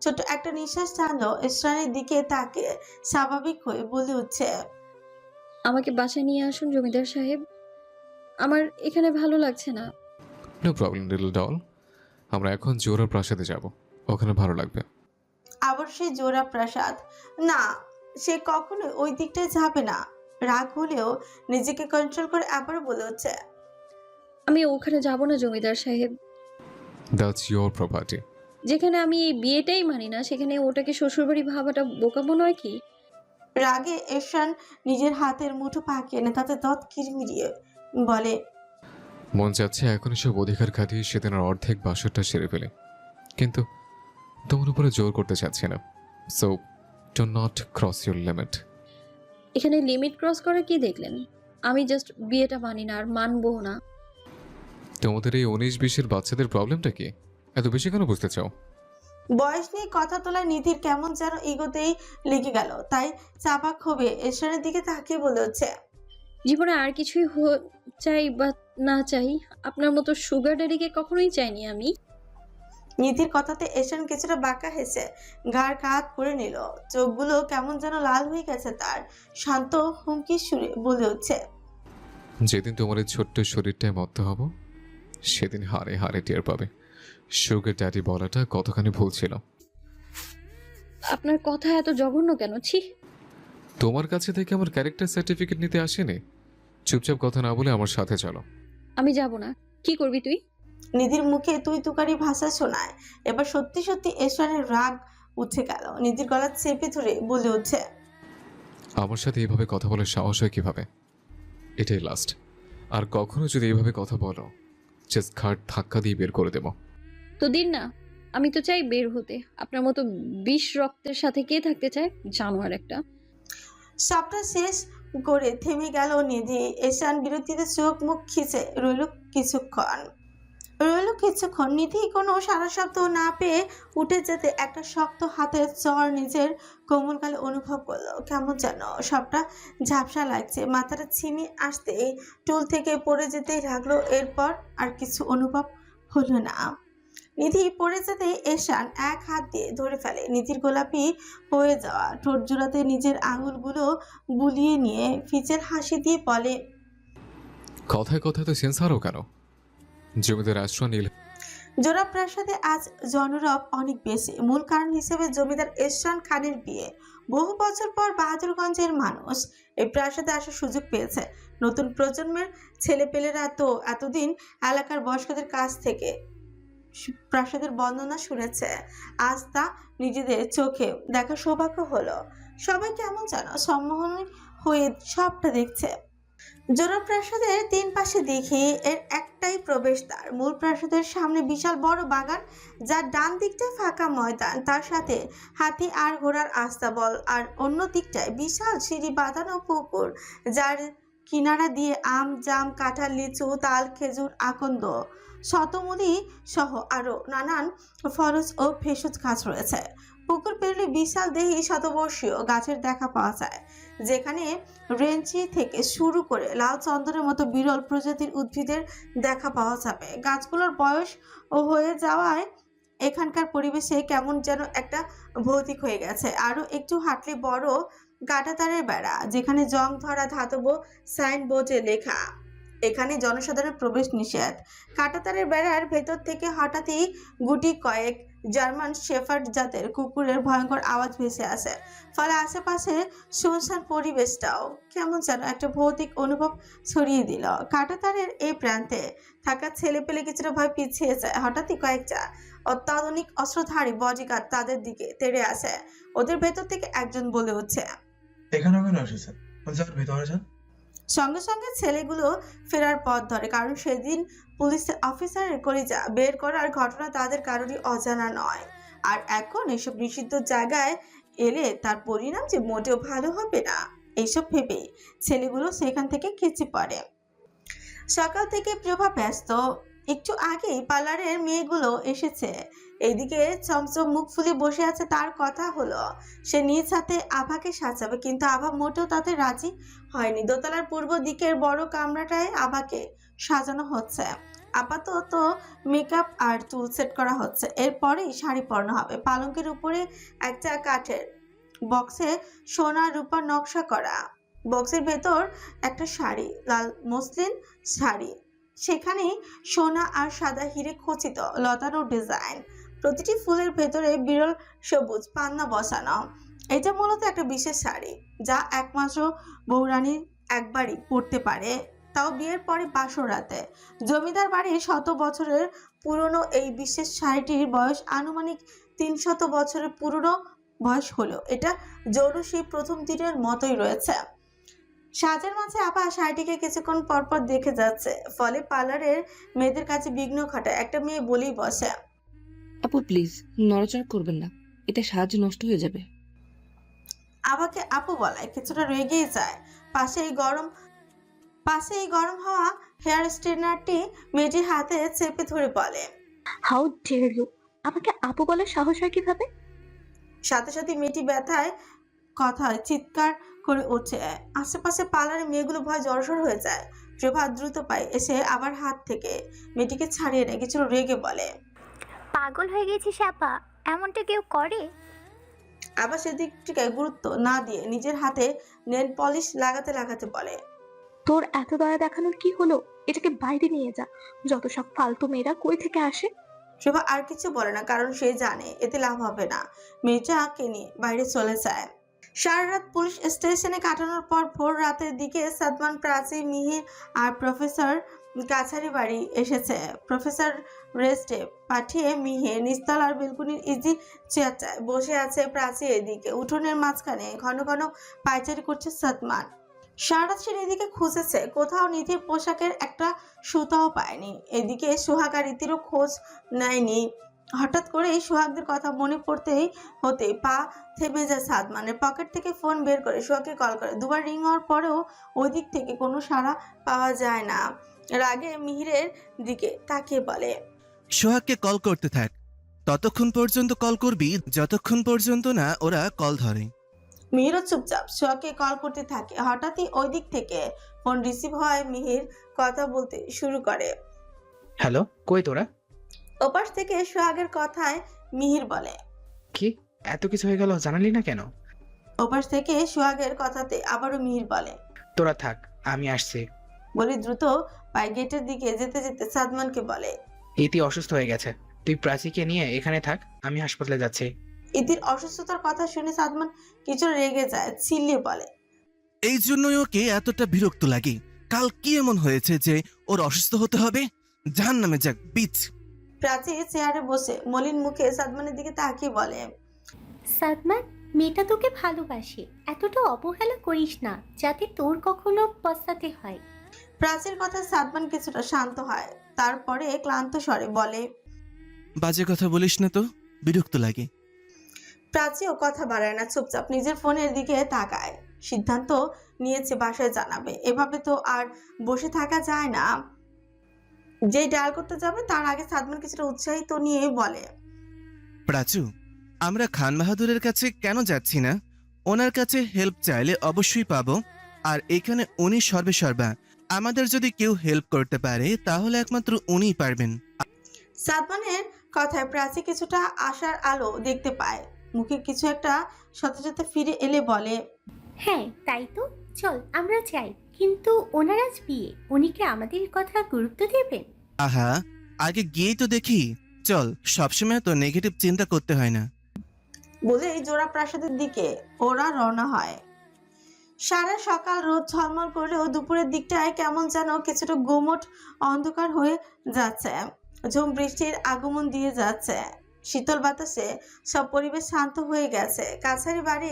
ছোট একটা নিঃশ্বাস টানলো, ইসরানের দিকে তাকে স্বাভাবিক হয়ে বলে উঠছে, আমাকে বাসায় নিয়ে আসুন জমিদার সাহেব, আমার এখানে ভালো লাগছে না। নো প্রবলেম লিটল ডল, আমরা এখন জোহরা প্রাসাদে যাব, ওখানে ভালো লাগবে। আবার সেই জোড়া প্রাসাদ? না, সে কখনোই ওই দিকটায় যাবে না। রাগ হলেও নিজেকে কন্ট্রোল করে আবারও বলে হচ্ছে, আমি ওখানে যাব না জমিদার সাহেব। That's your property. যেখানে আমি এই বিয়েটাই মানি না, সেখানে ওটাকে শ্বশুরবাড়ি ভাবাটা বোকামো নয় কি? রাগে এরশান নিজের হাতের মুঠো পাকিয়ে এনে তাতে দাঁত কিরমিরিয়ে বলে, মন চাচ্ছে এখন সব অধিকার খাটিয়ে সেদিনের অর্ধেক বাসরটা সেরে ফেলে, কিন্তু তোমার উপরে জোর করতে চাচ্ছি না। So do not cross your limit. এখানে লিমিট ক্রস করা কি দেখলেন? আমি জাস্ট বিয়েটা মানি না আর মানবো না। তোমাদের এই 19-20-এর বাচ্চাদের প্রবলেমটা কি? এত বেশি কেন বুঝতে চাও? বয়স নিয়ে কথা তোলায় নিধির কেমন যেন ইগোতেই লেগে গেল। তাই চাপা ক্ষোভে এরশানের দিকে তাকিয়ে বলে হচ্ছে, জীবনে আর কিছুই চাই বা না চাই, আপনার মতো সুগার ড্যাডিকে কখনোই চাইনি আমি। নিধির কথাতে এরশান কিছুটা বাঁকা হেসে গাঢ় কাত করে নিল। চোখগুলো কেমন যেন লাল হয়ে গেছে তার। শান্ত হুমকির সুরে বলে হচ্ছে, যেদিন তোমার এই ছোট্ট শরীরটায় মত্ত হব, সেদিন হারে হারে টের পাবে সুগার ড্যাডি বলাটা কতখানি ভুল ছিল। আপনার কথা এত জঘন্য কেন? ছি। তোমার কাছে থেকে আমার ক্যারেক্টার সার্টিফিকেট নিতে আসেনি। চুপচাপ কথা না বলে আমার সাথে চলো। আমি যাব না। কি করবি তুই? নিধির মুখে তুই তুকারি ভাষা শোনায় এবার সত্যি সত্যি এরশানের রাগ উঠে গেল। নিধির গলা চেপে ধরে বলে উঠছে, আমার সাথে এইভাবে কথা বলার সাহস হয় কিভাবে? এটাই লাস্ট। আর কখনো যদি এইভাবে কথা বলো, জাস্ট ঘাট ধাক্কা দিয়ে বের করে দেবো। তো দিন না, আমি তো চাই বের হতে। আপনার মতো বিষ রক্তের সাথে কে থাকতে চায়? জানোয়ার একটা। সবটা শেষ করে থেমে গেল নিধি। এরশান বিরক্তিতে চোখ মুখ খিচে রইল কিছুক্ষণ। নিধি কোনো সারা শব্দ না পেয়ে উঠে যেতে একটা শক্ত হাতের চর নিজের কোমল গালে অনুভব করলো। কেমন যেন সবটা ঝাপসা লাগছে। মাথাটা ছিমি আসতে টুল থেকে পড়ে যেতেই লাগলো। এরপর আর কিছু অনুভব হলো না। নিধি পড়ে যেতে এরশান এক হাত দিয়ে ধরে ফেলে নিধির গোলাপি হয়ে যাওয়া ঠোঁট জোড়াতে নিজের আঙুলগুলো বুলিয়ে নিয়ে ফিচের হাসি দিয়ে বলে, কথায় কথায় তো সেন্স হারো কেন? জমিদার আশ্রয় নীল জোড়া প্রাসাদে আজ জনরব অনেক বেশি। মূল কারণ হিসেবে জমিদার এরশান খানের বিয়ে। বহু বছর পর বাহাদুরগঞ্জের মানুষ এই প্রাসাদে আসার সুযোগ পেয়েছে। নতুন প্রজন্মের ছেলেপেলেরা তো এতদিন এলাকার বয়স্কদের কাছ থেকে প্রাসাদের বর্ণনা শুনেছে। আজ তা নিজেদের চোখে দেখা সৌভাগ্য হলো। সবাই কেমন যেন সম্মোহন হয়ে সবটা দেখছে। জোড়া প্রাসাদের 3 পাশে দেখি এর একটাই প্রবেশদ্বার। মূল প্রাসাদের সামনে বিশাল বড় বাগান, যার ডান দিকটায় ফাঁকা ময়দান, তার সাথে হাতি আর ঘোড়ার আস্তাবল, আর অন্য দিকটায় বিশাল সিঁড়ি বাঁধানো পুকুর, যার কিনারা দিয়ে আম, জাম, কাঁঠাল, লিচু, তাল, খেজুর, আকন্দ, শতমূলী সহ আরো নানান ফলজ ও ভেষজ গাছ রয়েছে। পুকুর পেরলে বিশাল দেহী শতবর্ষীয় গাছের দেখা পাওয়া যায়, যেখানে রেঞ্চি থেকে শুরু করে লাল চন্দনের মতো বিরল প্রজাতির উদ্ভিদের দেখা পাওয়া যাবে। গাছগুলোর বয়স হয়ে যাওয়ায় এখানকার পরিবেশে কেমন যেন একটা ভৌতিক হয়ে গেছে। আরো একটু হাঁটলে বড় কাঁটাতারের বেড়া, যেখানে জং ধরা ধাতব সাইনবোর্ডে লেখা, এখানে জনসাধারণ প্রবেশ নিষেধ। কাঁটাতারের বেড়ার ভেতর থেকে হঠাৎই গুটি কয়েক জার্মান শেফার্ড জাতের কুকুরের ভয়ঙ্কর আওয়াজ ভেসে আসে। ফলে আশেপাশে শুনশান পরিবেশটাও কেমন যেন একটা ভৌতিক অনুভব ছড়িয়ে দিল। কাঁটাতারের এই প্রান্তে থাকা ছেলে পেলে কিছুটা ভয় পিছিয়ে যায়। হঠাৎই কয়েকটা অত্যাধুনিক অস্ত্রধারী বডিগার্ড তাদের দিকে তেড়ে আসে। ওদের ভেতর থেকে একজন বলে উঠছে, এখানে কেন এসেছেন? ভেতরে যান। সঙ্গে সঙ্গে ছেলেগুলো ফেরার পথ ধরে, কারণ সেদিন পুলিশের অফিসারের কলিজা বের করার ঘটনা তাদের কারোরই অজানা নয়। আর এখন এসব নিষিদ্ধ জায়গায় এলে তার পরিণাম যে মোটেও ভালো হবে না। এইসব ভেবে ছেলেগুলো সেখান থেকে খেঁচে পড়ে। সকাল থেকে প্রভা ব্যস্ত। একটু আগেই পার্লারের মেয়েগুলো এসেছে। এইদিকে চমচম মুখ ফুলে বসে আছে। তার কথা হলো সে নিজ হাতে আভাকে সাজাবে, কিন্তু আভা মোটেও তাতে রাজি হয়নি। দোতলার পূর্ব দিকের বড় কামরাটায় আভাকে সাজানো হচ্ছে। আপাতত মেকআপ আর চুল সেট করা হচ্ছে, এরপরেই শাড়ি পরানো হবে। পালঙ্কের উপরে একটা কাঠের বক্সে সোনা রূপার নকশা করা। বক্সের ভেতর একটা শাড়ি, লাল মসলিন শাড়ি, সেখানে সোনা আর সাদা হিরে খচিত লতানো ডিজাইন। প্রতিটি ফুলের ভেতরে বিরল সবুজ পান্না বসানো। এটা মূলত একটা বিশেষ শাড়ি, যা একমাত্র বৌরানী একবারই পরতে পারে, তাও বিয়ের পরে বাসর রাতে। জমিদার বাড়ির 100 বছরের পুরনো এই বিশেষ শাড়িটির বয়স আনুমানিক 300 বছরের পুরনো বয়স হলেও এটা জৌরসী প্রথম দিনের মতোই রয়েছে। সাজের মাঝে আপা শাড়িটিকে কিছুক্ষণ পরপর দেখে যাচ্ছে, ফলে পার্লারের মেয়েদের কাছে বিঘ্ন ঘটায়। একটা মেয়ে বলেই বসে, আপু প্লিজ নড়াচড়া করবেন না, এটা সাজ নষ্ট হয়ে যাবে। আবাকে আপু বলায় কিছুটা রেগেই যায়। পাশে এই গরম হওয়া হেয়ার স্ট্রেটনারটি মেয়েটির হাতে চেপে ধরে বলে, হাউ ডেয়ার ইউ, আমাকে আপু বলার সাহস হয় কিভাবে? সাথে সাথে মেয়েটি ব্যথায় কথায় চিৎকার করে ওঠে। আশেপাশে পার্লারের মেয়েগুলো ভয় জড়সড় হয়ে যায়। প্রভা দ্রুত পায় এসে আবার হাত থেকে মেয়েটিকে ছাড়িয়ে নেয়। কিছু রেগে বলে, পাগল হয়ে গেছিস আপা, এমনটা কেউ করে? আবার সেদিকটিকে গুরুত্ব না দিয়ে নিজের হাতে নেল পলিশ লাগাতে লাগাতে বলে, তোর এত দয়া দেখানোর কি হলো? এটাকে বাইরে নিয়ে যা। যত সব ফালতু মেয়েরা কই থেকে আসে। প্রভা আর কিছু বলে না, কারণ সে জানে এতে লাভ হবে না। মেয়েটাকে নিয়ে বাইরে চলে যায়। সারা রাত পুলিশ স্টেশনে কাটানোর পর ভোর রাতের দিকে সাদমান, প্রাচী, মিহির আর প্রফেসর কাছারি বাড়ি এসেছে। প্রফেসর রেস্টে পাঠিয়ে মিহির নিচতলার বেলকুনির ইজি চেয়ারটায় বসে আছে। প্রাচী এদিকে উঠোনের মাঝখানে ঘন ঘন পায়চারি করছে সাদমান। সারা রাত সে এদিকে খুঁজেছে, কোথাও নিধির পোশাকের একটা সুতাও পায়নি। এদিকে সোহাগ আর রীতিরও খোঁজ নেয়নি। হঠাৎ করেই সোহাগদের কথা মনে পড়তেই হতেই পা থেমে যায় সাদমানের। পকেট থেকে ফোন বের করে সোহাগকে কল করে। দুবার রিং হওয়ার পরেও ওই দিক থেকে কোনো সাড়া পাওয়া যায় না। রাগে মিহিরের দিকে তাকিয়ে বলে, সোহাগকে কল করতে থাক, ততক্ষণ পর্যন্ত কল করবি যতক্ষণ পর্যন্ত না ওরা কল ধরে। মিহিরও চুপচাপ সোহাগকে কল করতে থাকে। হঠাৎই ওই দিক থেকে ফোন রিসিভ হয়। মিহির কথা বলতে শুরু করে। হ্যালো, কই তোরা? ওপাশ থেকে সোহাগের কথায় মিহির বলে, কি এত কিছু হয়ে গেল, জানালি না কেন? ওপাশ থেকে সোহাগের কথাতে আবারও মিহির বলে, তোরা থাক, আমি আসছি। বলে দ্রুত পায়ে গেটের দিকে যেতে যেতে সাদমানকে বলে, ইতি অসুস্থ হয়ে গেছে, তুই প্রাচীকে নিয়ে এখানে থাক, আমি হাসপাতালে যাচ্ছি। ইতির অসুস্থতার কথা শুনে সাদমান কিছু রেগে যায়, চিল্লিয়ে বলে, এই জন্যই ওকে এতটা বিরক্ত লাগে। কাল কি এমন হয়েছে যে ওর অসুস্থ হতে হবে? জাহান্নামে যাক বিচ। প্রাচী চেয়ারে বসে মলিন মুখে সাদমানের দিকে তাকিয়ে বলে, সাদমান, মেয়েটা তোকে ভালোবাসে, এতটা অবহেলা করিস না যাতে তোর কখনো পস্তাতে হয়। প্রাচীর কথা সাদমান কিছুটা শান্ত হয়, তারপরে ক্লান্ত স্বরে বলে, বাজে কথা বলিস না তো, বিরক্ত লাগে। প্রাচীও কথা বাড়ায় না, চুপচাপ নিজের ফোনের দিকে তাকায়। সিদ্ধান্ত নিয়েছে বাসায় জানাবে, এভাবে তো আর বসে থাকা যায় না। যেই ডায়াল করতে যাবে তার আগে সাদমান কিছুটা উৎসাহিত নিয়ে বলে, প্রাচু, আমরা খান বাহাদুরের কাছে কেন যাচ্ছি না? ওনার কাছে হেল্প চাইলে অবশ্যই পাবো, আর এখানে উনি সর্বেসর্বা। আমাদের যদি কেউ হেল্প করতে পারে তাহলে একমাত্র উনিই পারবেন। সাদমানের কথায় প্রাচী কিছুটা আশার আলো দেখতে পায়। মুখে কিছু একটা সাথে সাথে ফিরে এলে বলে, হ্যাঁ তাই তো, চল আমরা যাই। কিন্তু ওনার আজ বিয়ে, উনি কি আমাদের কথা গুরুত্ব দেবেন? আহা, আগে গিয়েই তো দেখি। চল, সবসময় তো নেগেটিভ চিন্তা করতে হয় না। বলেই জোড়া প্রাসাদের দিকে ওরা রওনা হয়। সারা সকাল রোদ ঝলমল করলেও দুপুরের দিকটায় কেমন যেন কিছুটা গুমট অন্ধকার হয়ে যাচ্ছে। ঝুম বৃষ্টির আগমন দিয়ে যাচ্ছে। শীতল বাতাসে সব পরিবেশ শান্ত হয়ে গেছে। কাছারি বাড়ি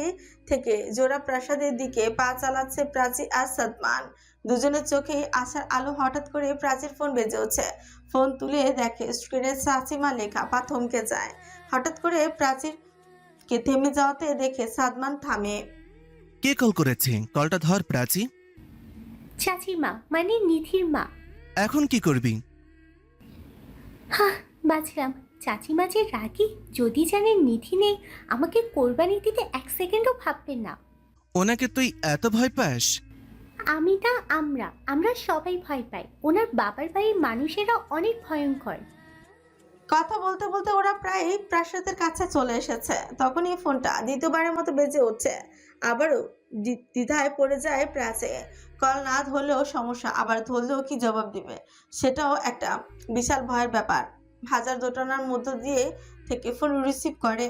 থেকে জোড়া প্রাসাদের দিকে পা চালাচ্ছে প্রাচী আর সাদমান। দুজনের চোখেই আশার আলো। হঠাৎ করে প্রাচীর ফোন বেজে ওঠে। ফোন তুলে দেখে স্ক্রিনে চাচিমা লেখা। পা থমকে যায়। হঠাৎ করে প্রাচীরকে থেমে যাওয়াতে দেখে সাদমান থামে। কে কল করেছে? কলটা ধর প্রাচী। চাচিমা মানে নিধির মা। এখন কি করবি? হ্যাঁ বাঁচলাম। চাচিমা যে রাগি, যদি জানেন নিধি নেই আমাকে কোরবানি দিতে 1 সেকেন্ডও ভাববেন না। ওনাকে তুই এত ভয় পাস? আমি না, আমরা সবাই ভয় পাই। ওনার বাবার বাড়ির মানুষেরা অনেক ভয়ঙ্কর। কথা বলতে বলতে ওরা প্রায় প্রাসাদের কাছে চলে এসেছে। তখনই ফোনটা দ্বিতীয়বারের মতো বেজে উঠছে। আবারও দ্বিধায় পড়ে যায় প্রাচী। কল না ধরলেও সমস্যা, আবার ধরলেও কি জবাব দিবে সেটাও একটা বিশাল ভয়ের ব্যাপার। হাজার দোটানার মধ্য দিয়ে থেকে ফোন রিসিভ করে।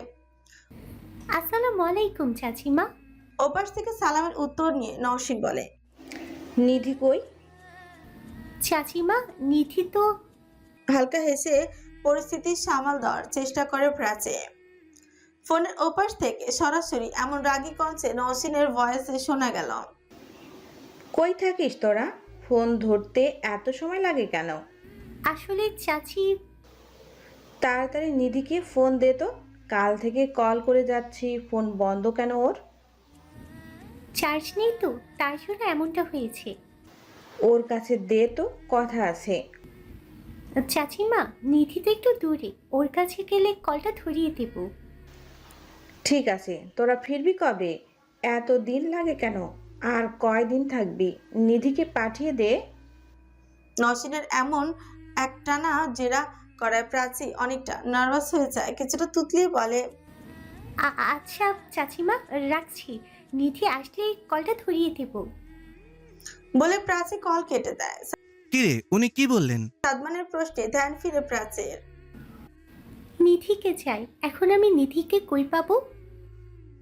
আসসালামু আলাইকুম চাচিমা। ওপাশ থেকে সালামের উত্তর নিয়ে নওশিন বলে, নিধি কই? চাচিমা নিধি তো। হালকা হেসে পরিস্থিতি সামাল দেওয়ার চেষ্টা করে প্রাচী। ফোনের ওপাশ থেকে সরাসরি এমন রাগী কণ্ঠে নওশিনের ভয়েসে শোনা গেল, কই থাকিস তোরা? ফোন ধরতে এত সময় লাগে কেন? আসলে চাচি। তাড়াতাড়ি নিধিকে ফোন দে তো। কাল থেকে কল করে যাচ্ছি, ফোন বন্ধ কেন ওর? চার্জ নেই তো, তার জন্য এমনটা হয়েছে। ওর কাছে দে তো, কথা আছে। চাচিমা নিধি তো একটু দূরে, ওর কাছে গেলে কলটা ধরিয়ে দেব। ঠিক আছে, তোরা ফিরবি কবে? এত দিন লাগে কেন? আর কয়দিন থাকবি? নিধিকে পাঠিয়ে দে। নওশিনের এমন একটানা জেরা করায় প্রাচী অনেকটা নার্ভাস হয়ে যায়। কিছুটা তুতলিয়ে বলে, আচ্ছা চাচিমা রাখছি, নিধি আসলে কলটা ধরিয়ে দেব। বলে প্রাচী কল কেটে দেয়। কিরে, উনি কি বললেন? সাদমানের প্রশ্নে ধ্যান ফিরে প্রাচীর। নিধিকে চাই। এখন আমি নিধিকে কই পাবো?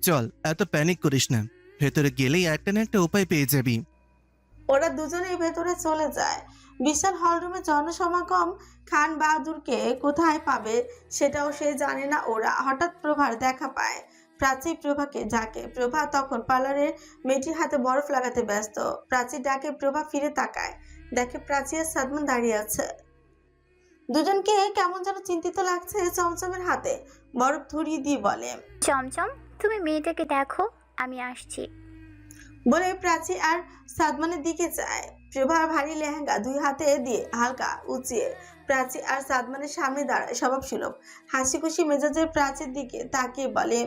চল, এত প্যানিক করিস না। ভেতরে গেলেই একটা না একটা উপায় পেয়ে যাবি। ওরা দুজনেই ভেতরে চলে যায়। বিশাল হলরুমে জনসমাগম। খান বাহাদুরকে কোথায় পাবে সেটাও সে জানে না ওরা। হঠাৎ প্রভার দেখা পায়। প্রাচী প্রভাকে ডাকে। প্রভা তখন পার্লারের মেয়েটির হাতে বরফ লাগাতে ব্যস্ত। প্রাচী ডাকে, প্রভা ফিরে তাকায়, দেখে প্রাচী আর সাদমান দাঁড়িয়ে আছে। দুজনকে কেমন যেন চিন্তিত লাগছে। চমচমের হাতে বরফ ধরিয়ে দিয়ে বলে, চমচম, তুমি মেয়েটাকে দেখো, আমি আসছি। বলে প্রাচী আর সাদমানের দিকে যায়। প্রভা ভারী লেহেঙ্গা 2 হাতে দিয়ে হালকা উঁচিয়ে প্রাচী আর সাদমানের সামনে দাঁড়ায়। স্বভাব সুলভ হাসি খুশি মেজাজের প্রাচীর দিকে তাকিয়ে বলে,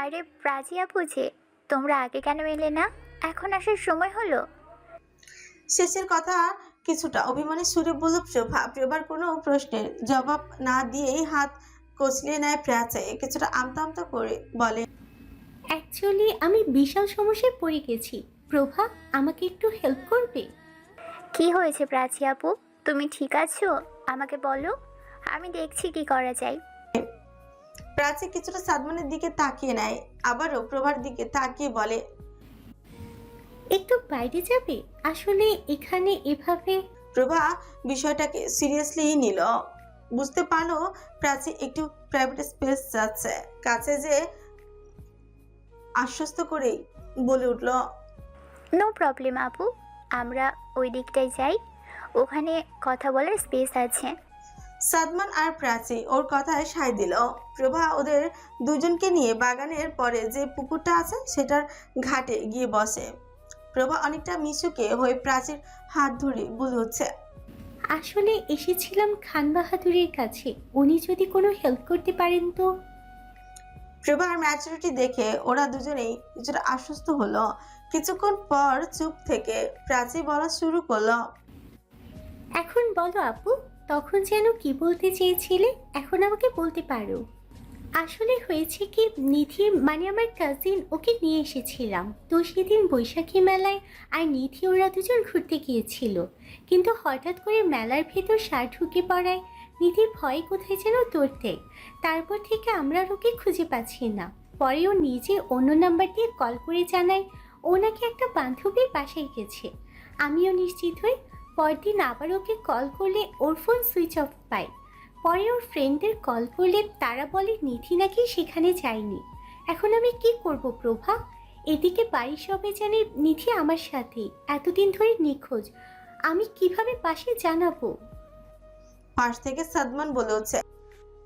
আরে প্রাচী আপু যে, তোমরা আগে কেন এলে না? এখন আসার সময় হলো। শেষের কথা কিছুটা অভিমানী সুরে বলল প্রভা। প্রভার কোনো প্রশ্নের জবাব না দিয়েই হাত কচলিয়ে নেয় প্রাচী। কিছুটা আমতা আমতা করে বলে, অ্যাকচুয়ালি আমি বিশাল সমস্যায় পড়ে গেছি। প্রভা আমাকে একটু হেল্প করবে? কি হয়েছে প্রাচী আপু, তুমি ঠিক আছো? আমাকে বলো, আমি দেখছি কি করা যায়। প্রাচী কিছুটা সাদমানের দিকে তাকিয়ে নেয়, আবারও প্রভার দিকে তাকিয়ে বলে, একটু বাইরে যাবে? আসলে এখানে এভাবে। প্রভা বিষয়টাকে সিরিয়াসলি নিল। বুঝতে পারলো প্রাচী একটু প্রাইভেট স্পেস যাচ্ছে। কাছে যে আশ্বস্ত করেই বলে উঠল, নো প্রবলেম আপু, আমরা ওই দিকটায় যাই, ওখানে কথা বলার স্পেস আছে। সাদমান আর প্রাচী ওর কথায় সায় দিল। প্রভা ওদের দুজনকে নিয়ে বাগানের পরে যে পুকুরটা আছে সেটার ঘাটে গিয়ে বসে। প্রভা অনেকটা মিশুকে হয়ে প্রাচীর হাত ধরে বলে হচ্ছে, আসলে এসেছিলাম খান বাহাদুরের কাছে, উনি যদি কোনো হেল্প করতে পারেন তো। প্রভার ম্যাচুরিটি দেখে ওরা দুজনেই কিছুটা আশ্বস্ত হলো। কিছুক্ষণ পর চুপ থেকে প্রাচী বলা শুরু করলো, এখন বলো আপু, তখন যেন কি বলতে চেয়েছিলে, এখন আমাকে বলতে পারো। আসলে হয়েছে কি, নিধি মানে আমার কাজিন, ওকে নিয়ে এসেছিলাম। তো সেদিন বৈশাখী মেলায় আর নিধি ওরা দুজন ঘুরতে গিয়েছিল, কিন্তু হঠাৎ করে মেলার ভেতর সার ঢুকে পড়ায় নিধির ভয়ে কোথায় যেন দৌড়তে। তারপর থেকে আমরা আর ওকে খুঁজে পাচ্ছি না। পরে ও নিজে অন্য নাম্বার দিয়ে কল করে জানায় ও নাকি একটা বান্ধবীর বাসায় গেছে। আমিও নিশ্চিত হই। পরদিন আবার ওকে কল করলে ওর ফোন সুইচ অফ পায়। পরে ওর ফ্রেন্ডদের কল করলে তারা বলে নিধি নাকি সেখানে যায়নি। এখন আমি কি করব প্রভা? এদিকে বাড়ির সবাই জানে নিধি আমার সাথে এতদিন ধরে নিখোঁজ। আমি কিভাবে বাসায় জানাবো? পাশ থেকে সাদমান বলে হচ্ছে,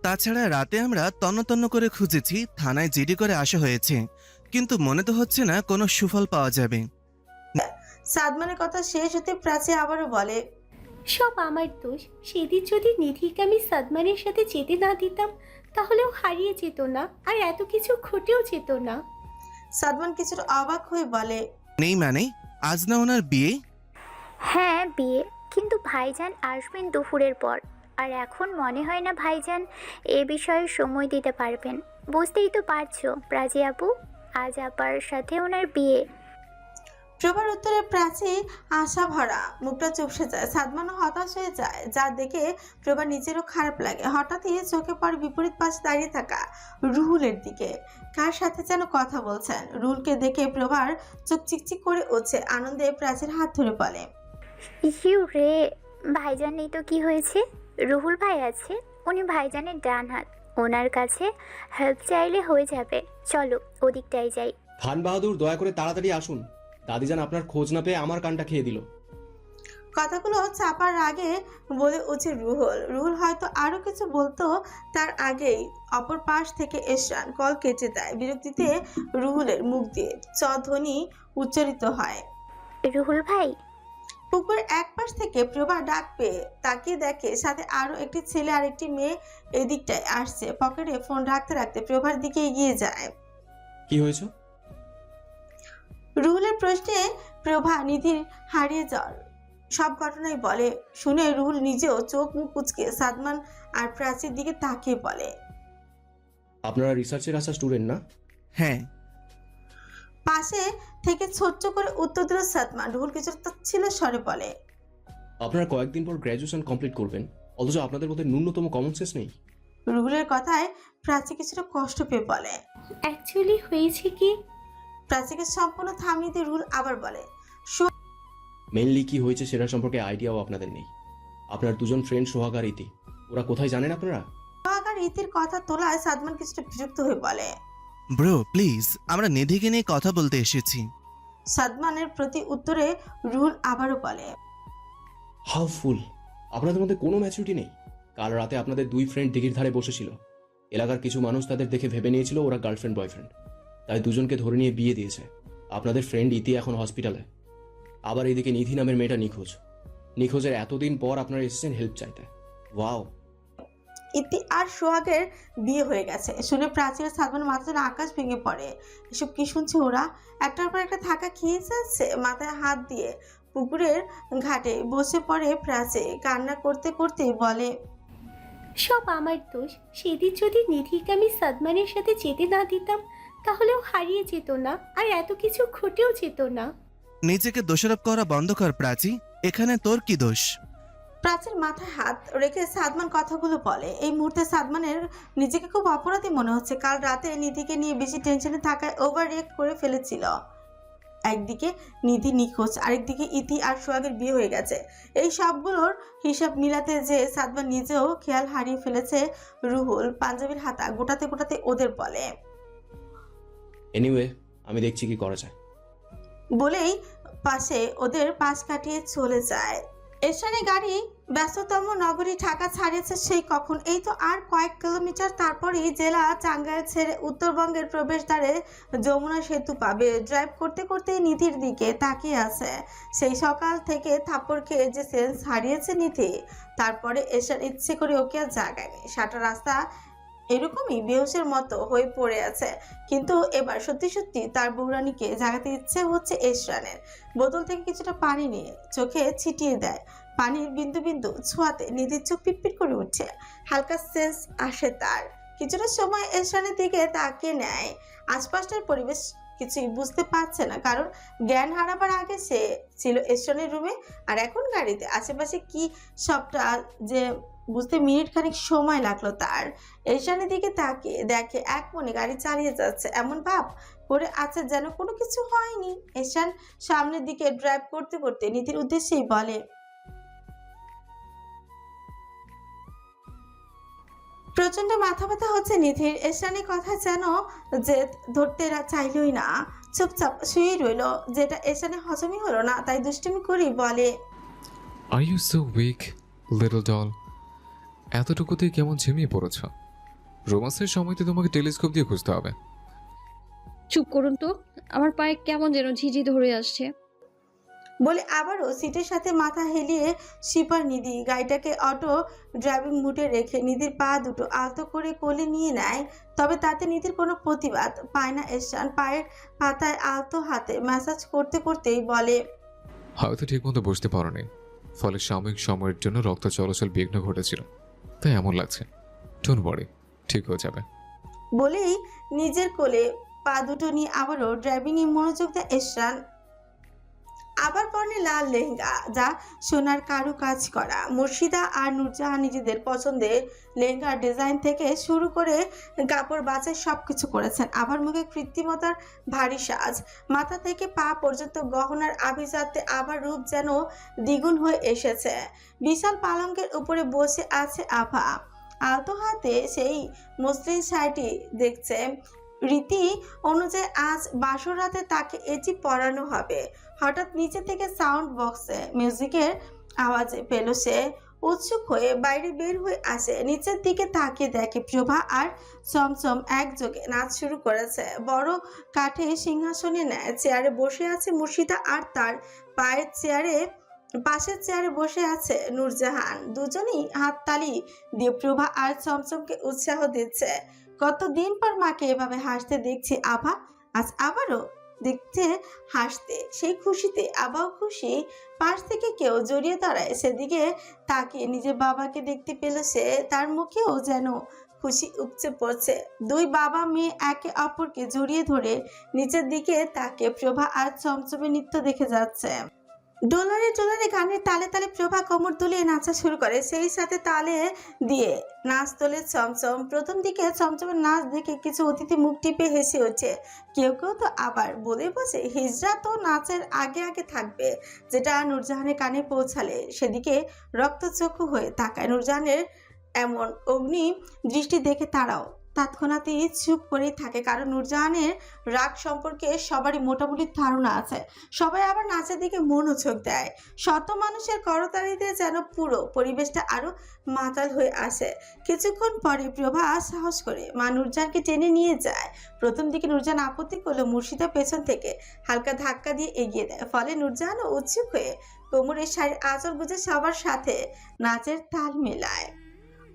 তাছাড়া রাতে আমরা তন্ন তন্ন করে খুঁজেছি, থানায় জিডি করে আসা হয়েছে, কিন্তু মনে তো হচ্ছে না কোনো সুফল পাওয়া যাবে। সাদমানের কথা শেষ হতে প্রাচী আবারও বলে, সব আমার দোষ। সেদিন যদি নিধিকে আমি সাদমানের সাথে যেতে না দিতাম তাহলেও হারিয়ে যেত না, আর এত কিছু ঘটেও যেত না। সাদমান কিছুটা অবাক হয়ে বলে, নেই মানে আজ না ওনার বিয়ে? হ্যাঁ বিয়ে, কিন্তু ভাইজান আসবেন দুপুরের পর। আর এখন মনে হয় না ভাইজান এ বিষয়ে সময় দিতে পারবেন। বুঝতেই তো পারছো প্রাচী আপু, আজ আপার সাথে ওনার বিয়ে। প্রভার উত্তরে প্রাচী আশা ভরা মুখটা চুপসে যায়। সাদমানও হতাশ হয়ে যায়, যা দেখে প্রভা নিজেরও খারাপ লাগে। হঠাৎই চোখে পড়ে বিপরীত পাশে দাঁড়িয়ে থাকা রুহুলের দিকে। কার সাথে যেন কথা বলছেন। রুহুলকে দেখে প্রভার চোখ চিকচিক করে উঠছে। আনন্দে প্রাচীর হাত ধরে বলে, ইউ রে, ভাইজান নেই তো কি হয়েছে? রুহুল ভাই আছে, উনি ভাইজানের ডান হাত। ওনার কাছে হেল্প চাইলে হয়ে যাবে। চলো ওদিকটাই যাই। খান বাহাদুর, দয়া করে তাড়াতাড়ি আসুন। দাদিজান আপনার খোঁজ না পেয়ে আমার কানটা খেয়ে দিল। কথাগুলো চাপার আগে বলে উঠে রুহুল। রুহুল হয়তো আরো কিছু বলতো তার আগেই অপর পাশ থেকে এশরান কল কেটে দেয়। বিরক্তিতে রুহুলের মুখ দিয়ে ধ্বনি উচ্চারিত হয়, রুহুল ভাই। পুকুর এক পাশ থেকে প্রভা ডাক পেয়ে তাকিয়ে দেখে সাথে আরো একটি ছেলে আর একটি মেয়ে এদিকটায় আসছে। পকেটে ফোন রাখতে রাখতে প্রভার দিকে এগিয়ে যায়। কি হয়েছে? রুহুলের প্রশ্নে প্রভা নিধির হারিয়ে যাওয়ার সব ঘটনাই বলে। শুনে রুহুল নিজেও চোখ মুখ কুচকে সাদমান আর প্রাচীর দিকে তাকিয়ে বলে, আপনারা রিসার্চের আসা স্টুডেন্ট না? হ্যাঁ। পাশে থেকে ছোট্ট করে উত্তর দিল সাদমান। রুহুল কিছুটা ছিল স্বরে বলে, আপনারা কয়েকদিন পর গ্র্যাজুয়েশন কমপ্লিট করবেন, অথচ আপনাদের মধ্যে ন্যূনতম কমন সেন্স নেই। রুহুলের কথায় প্রাচী কিছুটা কষ্ট পেয়ে বলে, অ্যাকচুয়ালি হয়েছে কি? প্রাচীকে সম্পূর্ণ থামিয়ে দিয়ে রুহুল আবার বলে, মেইনলি কি হয়েছে সেটা সম্পর্কে আইডিয়াও আপনাদের নেই। আপনার দুজন ফ্রেন্ড সোহাগ আর ইতি, ওরা কোথায় জানেন আপনারা? সোহাগ আর ইতির কথা তোলায় সাদমান কিছুটা বিরক্ত হয়ে বলে, ব্রো প্লিজ, আমরা নিধিকে নিয়ে কথা বলতে এসেছি। সাদমানের প্রতি উত্তরে রুহুল আবারও বলে, হাউ ফুল! আপনাদের মধ্যে কোনো ম্যাচুরিটি নেই। কাল রাতে আপনাদের দুই ফ্রেন্ড দিঘির ধারে বসেছিল। এলাকার কিছু মানুষ তাদের দেখে ভেবে নিয়েছিল ওরা গার্লফ্রেন্ড বয়ফ্রেন্ড, তাই দুজনকে ধরে নিয়ে বিয়ে দিয়েছে। আপনাদের ফ্রেন্ড ইতি এখন হসপিটালে। আবার এদিকে নিধি নামের মেয়েটা নিখোঁজ। নিখোঁজের এতদিন পর আপনারা এসেছেন হেল্প চাইতে। ওয়াও! ইতি আর সোহাগের বিয়ে হয়ে গেছে শুনে প্রাচীর সাদমানের মাথা যেন আকাশ ভেঙে পড়ে। এসব কি শুনছে ওরা? একটার পর একটা থাকা খেয়ে যাচ্ছে। মাথায় হাত দিয়ে পুকুরের ঘাটে বসে পড়ে প্রাচী। কান্না করতে করতে বলে, সব আমার দোষ। সেদিন যদি নিধিকে আমি সাদমানের সাথে যেতে না দিতাম তাহলেও হারিয়ে যেত না, আর এত কিছু ঘটেও যেত না। নিজেকে দোষারোপ করা বন্ধ কর প্রাচী, এখানে তোর কি দোষ? প্রাচীর মাথায় হাত রেখে সাদমান কথাগুলো বলে। এই মুহূর্তে সাদমানের নিজেকে খুব অপরাধী মনে হচ্ছে। কাল রাতে নিধিকে নিয়ে বেশি টেনশনে থাকায় ওভার রিয়েক্ট করে ফেলেছিল। একদিকে নিধি নিখোঁজ, আরেকদিকে ইতি আর সোহাগের বিয়ে হয়ে গেছে। এই সবগুলোর হিসাব মিলাতে যে সাদমান নিজেও খেয়াল হারিয়ে ফেলেছে। রুহুল পাঞ্জাবির হাতা গোটাতে গোটাতে ওদের বলে, এনিওয়ে, আমি দেখছি কি করা যায়। বলেই পাশে ওদের পাশ কাটিয়ে চলে যায়। এশানে গাড়ি ব্যস্ততম নগরী ঢাকা ছাড়িয়েছে সেই কখন। এই তো আর কয়েক কিলোমিটার, তারপরেই জেলা টাঙ্গাইল ছেড়ে উত্তরবঙ্গের প্রবেশদ্বারে যমুনা সেতু পাবে। ড্রাইভ করতে করতে নিধির দিকে তাকিয়ে আছে। সেই সকাল থেকে থাপ্পড় খেয়ে যে সেন্স হারিয়েছে নিধি, তারপরে এশার ইচ্ছে করে ওকে আর জাগায়নি। সারা রাস্তা এরকমই বেহুশের মতো হয়ে পড়ে আছে। কিন্তু এবার সত্যি সত্যি তার বৌরানীকে জাগাতে ইচ্ছে হচ্ছে এশরানের। বোতল থেকে কিছুটা পানি নিয়ে চোখে ছিটিয়ে দেয়। পানির বিন্দু বিন্দু ছোঁয়াতে নিধির চোখ পিটপিট করে উঠছে। হালকা সেন্স আসে তার। কিছুটা সময় এশরানের দিকে তাকিয়ে নেয়। আশপাশটার পরিবেশ কিছুই বুঝতে পারছে না, কারণ জ্ঞান হারাবার আগে সে ছিল এশরানের রুমে, আর এখন গাড়িতে। আশেপাশে কি সবটা যে বুঝতে মিনিট খানিক সময় লাগলো তার। এশানের দিকে তাকিয়ে দেখে এক মনে গাড়ি চালিয়ে যাচ্ছে, এমন ভাব করে আছে যেন কোনো কিছু হয়নি। এশান সামনের দিকে ড্রাইভ করতে করতে নিধির উদ্দেশ্যেই বলে, প্রচন্ড মাথা ব্যথা হচ্ছে নিধির। এশানের কথা যেন যে ধরতে চাইলই না, চুপচাপ শুয়ে রইল। যেটা এশানে হজমই হলো না, তাই দুষ্টুমি করি বলে, are you so weak little doll? এতটুকুতেই কেমন ঝিমিয়ে পড়েছ? রোমান্সের সময় তো তোমাকে টেলিস্কোপ দিয়ে খুঁজতে হবে। চুপ করুন তো, আমার পায়ে কেমন যেন ঝিঝি ধরে আসছে। বলে আবারও সিটের সাথে মাথা হেলিয়ে শিপার নিধি গাড়িটাকে অটো ড্রাইভিং মুডে রেখে নিধির পা দুটো আলতো করে কোলে নিয়ে নেয়। তবে তাতে নিধির কোনো প্রতিবাদ পায় না এহসান। পায়ের পাতায় আলতো হাতে ম্যাসাজ করতে করতেই বলে, হয়তো ঠিকমতো বসতে পারোনি, ফলে সাময়িক সময়ের জন্য রক্ত চলাচল বিঘ্ন ঘটেছিল, তাই এমন লাগছে। ডোন্ট ওয়ারি, ঠিক হয়ে যাবে। বলেই নিজের কোলে পা দুটো নিয়ে আবারও ড্রাইভিংয়ে মনোযোগ দেয় এহসান। আবার পরনে লাল লেহেঙ্গা, যা সোনার কারু কাজ করা। মুর্শিদা আর নূরজাহান নিজেদের পছন্দের লেহেঙ্গার ডিজাইন থেকে শুরু করে কাপড় বাছাই সবকিছু করেছেন। আবার মুখে কৃত্রিমতার ভারী সাজ, মাথা থেকে পা পর্যন্ত গহনার আভিজাত্যে আবার রূপ যেন দ্বিগুণ হয়ে এসেছে। বিশাল পালঙ্কের উপরে বসে আছে আভা, আলতো হাতে সেই মসলিন শাড়িটি দেখছে। রীতি অনুযায়ী আজ বাসর রাতে তাকে এটি পরানো হবে। হঠাৎ নিচে থেকে সাউন্ড বক্সে মিউজিকের আওয়াজে পেল সে। উৎসুক হয়ে বাইরে বের হয়ে আসে। নিচের দিকে তাকিয়ে দেখে প্রভা আর চমচম একযোগে নাচ শুরু করেছে। বড় কাঠে সিংহাসনে নেয় চেয়ারে বসে আছে মুর্শিদা, আর তার পাশের চেয়ারে বসে আছে নূরজাহান। দুজনেই হাততালি দিয়ে প্রভা আর চমচমকে উৎসাহ দিচ্ছে। কতদিন পর মাকে এভাবে হাসতে দেখছি আভা, আজ আবারও দেখছে হাসতে। সেই খুশিতে আবাও খুশি। পাশ থেকে কেউ জড়িয়ে দাঁড়ায়, সেদিকে তাকিয়ে নিজের বাবাকে দেখতে পেল সে। তার মুখেও যেন খুশি উপচে পড়ছে। দুই বাবা মেয়ে একে অপরকে জড়িয়ে ধরে নিচের দিকে তাকে প্রভা আর চমচমে নৃত্য দেখে যাচ্ছে। ডোলারে ডোলারে গানের তালে তালে প্রভা কোমর দুলিয়ে নাচা শুরু করে। সেই সাথে তালে দিয়ে নাচ তোলে চমচম। প্রথম দিকে চমচমের নাচ দেখে কিছু অতিথি মুখ টিপে হেসে ওঠে। কেউ কেউ তো আবার বলে বসে হিজড়া তো নাচের আগে আগে থাকবে, যেটা নূরজাহানের কানে পৌঁছালে সেদিকে রক্তচক্ষু হয়ে তাকায়। নূরজাহানের এমন অগ্নি দৃষ্টি দেখে তারাও তৎক্ষণাৎই চুপ করেই থাকে, কারণ নূরজাহানের রাগ সম্পর্কে সবারই মোটামুটি ধারণা আছে। সবাই আবার নাচের দিকে মনোযোগ দেয়। শত মানুষের করতালিতে যেন পুরো পরিবেশটা আরো মাতাল হয়ে আসে। কিছুক্ষণ পরে প্রভা সাহস করে মা নূরজাহানকে টেনে নিয়ে যায়। প্রথম দিকে নূরজাহান আপত্তি করলে মুর্শিদা পেছন থেকে হালকা ধাক্কা দিয়ে এগিয়ে দেয়। ফলে নূরজাহানও উৎসুক হয়ে কোমরের শাড়ির আঁচল গুজে সবার সাথে নাচের তাল মেলায়।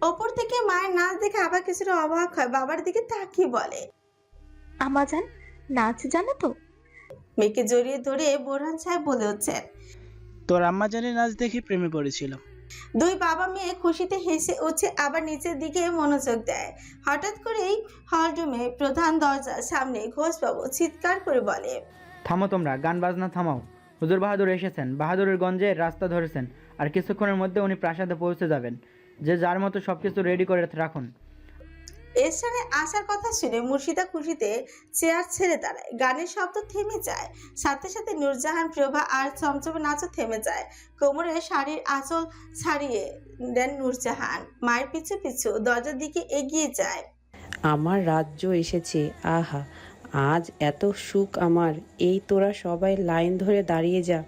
ওপর থেকে মায়ের নাচ দেখে আবার কিছুটা অবাক হয়। বাবার দিকে তাকিয়ে বলে, আমাজান নাচ জানো তো? মেয়েকে জড়িয়ে ধরে বোরহান সাহেব বলে হচ্ছেন, তোর আম্মাজানের নাচ দেখে প্রেমে পড়েছিলাম। দুই বাবা মেয়ে খুশিতে হেসে উঠে আবার নিচের দিকে মনোযোগ দেয়। হঠাৎ করেই হলরুমে প্রধান দরজার সামনে ঘোষবাবু চিৎকার করে বলে, থামো তোমরা, গান বাজনা থামাও। হুজুর বাহাদুর এসেছেন, বাহাদুরের গঞ্জে রাস্তা ধরেছেন, আর কিছুক্ষণের মধ্যে উনি প্রাসাদে পৌঁছে যাবেন। যে যার মতো সবকিছু রেডি করে রাখুন। এরশানে আসার কথা শুনে মুর্শিদা খুশিতে চেয়ার ছেড়ে দাঁড়ায়। গানের শব্দ থেমে যায়, সাথে সাথে নূরজাহান, প্রভা আর চমচমে নাচও থেমে যায়। কোমরে শাড়ির আঁচল ছাড়িয়ে দেন নূরজাহান। মায়ের পিছু পিছু দরজার দিকে এগিয়ে যায়। আমার রাজ্য এসেছে, আহা আজ এত সুখ আমার। এই তোরা সবাই লাইন ধরে দাঁড়িয়ে যা।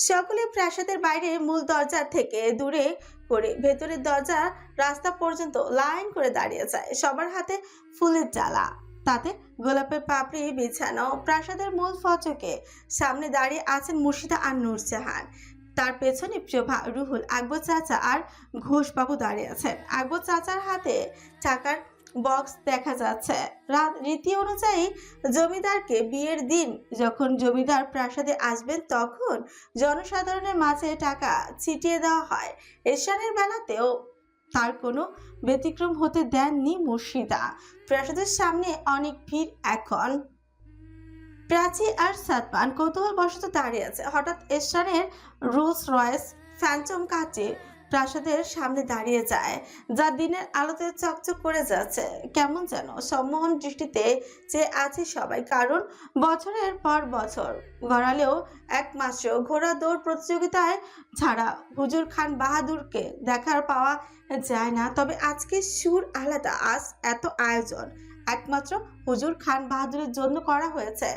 সকলে প্রাসাদের বাইরে মূল দরজা থেকে দূরে করে ভেতরের দরজা রাস্তা পর্যন্ত লাইন করে দাঁড়িয়ে যায়। সবার হাতে ফুলের ডালা, তাতে গোলাপের পাপড়ি বিছানো। প্রাসাদের মূল ফটকে সামনে দাঁড়িয়ে আছেন মুর্শিদা আর নূরজাহান। তার পেছনে প্রভা, রুহুল, আকবর চাচা আর ঘোষবাবু দাঁড়িয়ে আছেন। আকবর চাচার হাতে টাকার বক্স দেখা যাচ্ছে। রীতি অনুযায়ী জমিদারকে বিয়ের দিন যখন জমিদার প্রাসাদে আসবেন তখন জনসাধারণের মাঝে টাকা ছিটিয়ে দেওয়া হয়। এরশানের বেলাতেও তার কোনো ব্যতিক্রম হতে দেননি মুর্শিদা। প্রাসাদের সামনে অনেক ভিড় এখন। প্রাচী আর সাদমান কৌতূহল বশত দাঁড়িয়ে আছে। হঠাৎ এরশানের রোলস রয়েস ফ্যান্টম কাটে প্রাসাদের সামনে দাঁড়িয়ে যায়, যা দিনের আলোতে চকচক করে যাচ্ছে। কেমন যেন সম্মোহন দৃষ্টিতে চেয়ে আছে সবাই, কারণ বছরের পর বছর গড়ালেও একমাত্র ঘোড়া দৌড় প্রতিযোগিতায় ছাড়া হুজুর খান বাহাদুরকে দেখার পাওয়া যায় না। তবে আজকে সুর আলাদা। আজ এত আয়োজন একমাত্র হুজুর খান বাহাদুরের জন্য করা হয়েছে,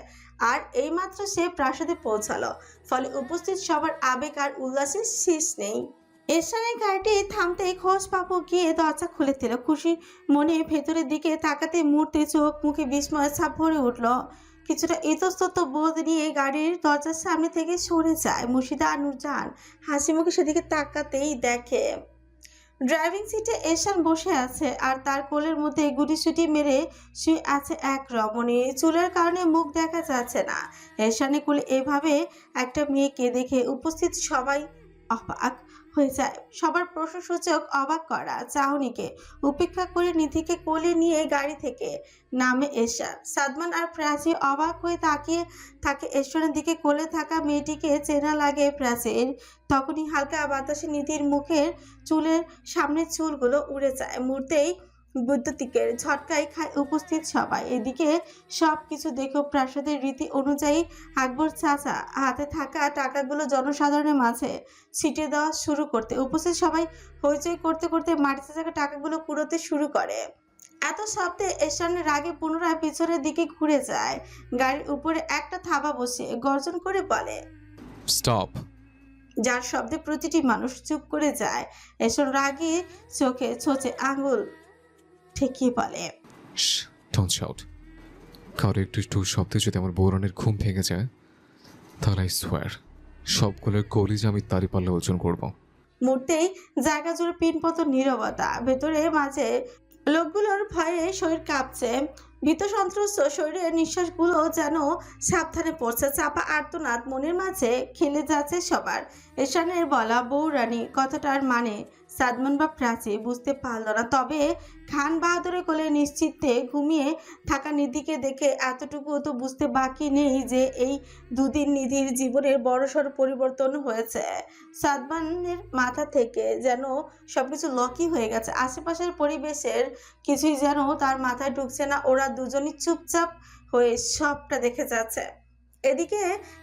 আর এইমাত্র সে প্রাসাদে পৌঁছালো। ফলে উপস্থিত সবার আবেগ আর উল্লাসের শেষ নেই। এরশানের গাড়িটি থামতেই খোঁজ পাপু গিয়ে দরজা খুলে দিল। খুশি মনে ভেতরের দিকে তাকাতে মুহূর্তে চোখ মুখে বিস্ময় ছাপ ভরে উঠল। কিছুটা ইতস্তত বোধ নিয়ে গাড়ির দরজার সামনে থেকে সরে যায়। মুর্শিদা আর নূরজাহান হাসি মুখে সেদিকে তাকাতেই দেখে ড্রাইভিং সিটে এরশান বসে আছে আর তার কোলের মধ্যে গুটিসুটি মেরে শুয়ে আছে এক রমণী। চুলের কারণে মুখ দেখা যাচ্ছে না। এরশানের কোলে এভাবে একটা মেয়েকে দেখে উপস্থিত সবাই অবাক হয়ে যায়। সবার প্রশ্নসূচক অবাক করা চাহনিকে উপেক্ষা করে নিধিকে কোলে নিয়ে গাড়ি থেকে নামে এরশান। সাদমান আর প্রাচী অবাক হয়ে তাকিয়ে থাকে এরশানের দিকে। কোলে থাকা মেয়েটিকে চেনা লাগে প্রাচীর। তখনই হালকা বাতাসে নিধির মুখের চুলের সামনের চুলগুলো উড়ে যায়। মুহূর্তেই বৈদ্যুতিকের ঝটকায় খায় উপস্থিত সবাই। এদিকে সব কিছু দেখেও প্রাসাদের রীতি অনুযায়ী আকবর চাচা হাতে থাকা টাকাগুলো জনসাধারণের মাঝে ছিটিয়ে দেওয়া শুরু করতে উপস্থিত সবাই হইচই করতে করতে মাটিতে থাকা টাকাগুলো কুড়োতে শুরু করে। এত শব্দে এরশানের রাগে পুনরায় পিছনের দিকে ঘুরে যায়। গাড়ির উপরে একটা থাবা বসিয়ে গর্জন করে বলে, স্টপ। যার শব্দে প্রতিটি মানুষ চুপ করে যায়। এরশান রাগে চোখে ছোচে আঙ্গুল ঠেকিয়ে বলে, ডোন্ট শাউট। কারো একটু একটু শব্দে যদি আমার বৌরানের ঘুম ভেঙে যায় তাহলে আই সোয়ার সবগুলোর কলিজা আমি তারি পাল্লে ওজন করবো। মুহূর্তেই জায়গা জুড়ে পিনপতন নীরবতা। ভেতরে মাঝে লোকগুলোর ভয়ে শরীর কাঁপছে। ভীত সন্ত্রস্ত শরীরের নিঃশ্বাসগুলো যেন সাবধানে পড়ছে। চাপা আর্তনাদ মনের মাঝে খেলে যাচ্ছে সবার। এরশানের বলা বৌরানী কথাটার মানে সাদমান বা প্রাচী বুঝতে পারল না। তবে খান বাহাদুরের কোলে নিশ্চিন্তে ঘুমিয়ে থাকা নিধিকে দেখে এতটুকু তো বুঝতে বাকি নেই যে এই দুদিন নিধির জীবনের বড়সড় পরিবর্তন হয়েছে। সাদমানের মাথা থেকে যেন সবকিছু লকি হয়ে গেছে। আশেপাশের পরিবেশের কিছুই যেন তার মাথায় ঢুকছে না। ওরা দুজনই চুপচাপ হয়ে সবটা দেখে যাচ্ছে। এদিকে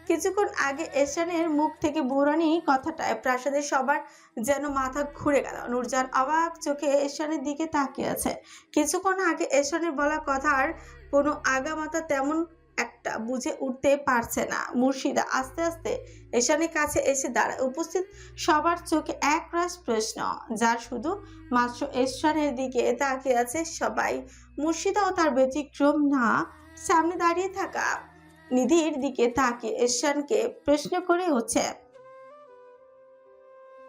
কিছুক্ষণ আগে এরশানের মুখ থেকে বৌরানী কথাটায় প্রাসাদের সবার যেন মাথা ঘুরে গেল। নূরজাহান অবাক চোখে এরশানের দিকে তাকিয়ে আছে। কিছুক্ষণ আগে এরশানের বলা কথার কোনো আগামাথা তেমন একটা বুঝে উঠতে পারছে না। মুর্শিদা আস্তে আস্তে এরশানের কাছে এসে দাঁড়ায়। উপস্থিত সবার চোখে একরাশ প্রশ্ন, যার শুধু মাত্র এরশানের দিকে তাকিয়ে আছে সবাই। মুর্শিদাও তার ব্যতিক্রম না। সামনে দাঁড়িয়ে থাকা নিধির দিকে তাকিয়ে এরশানকে প্রশ্ন করে হচ্ছে,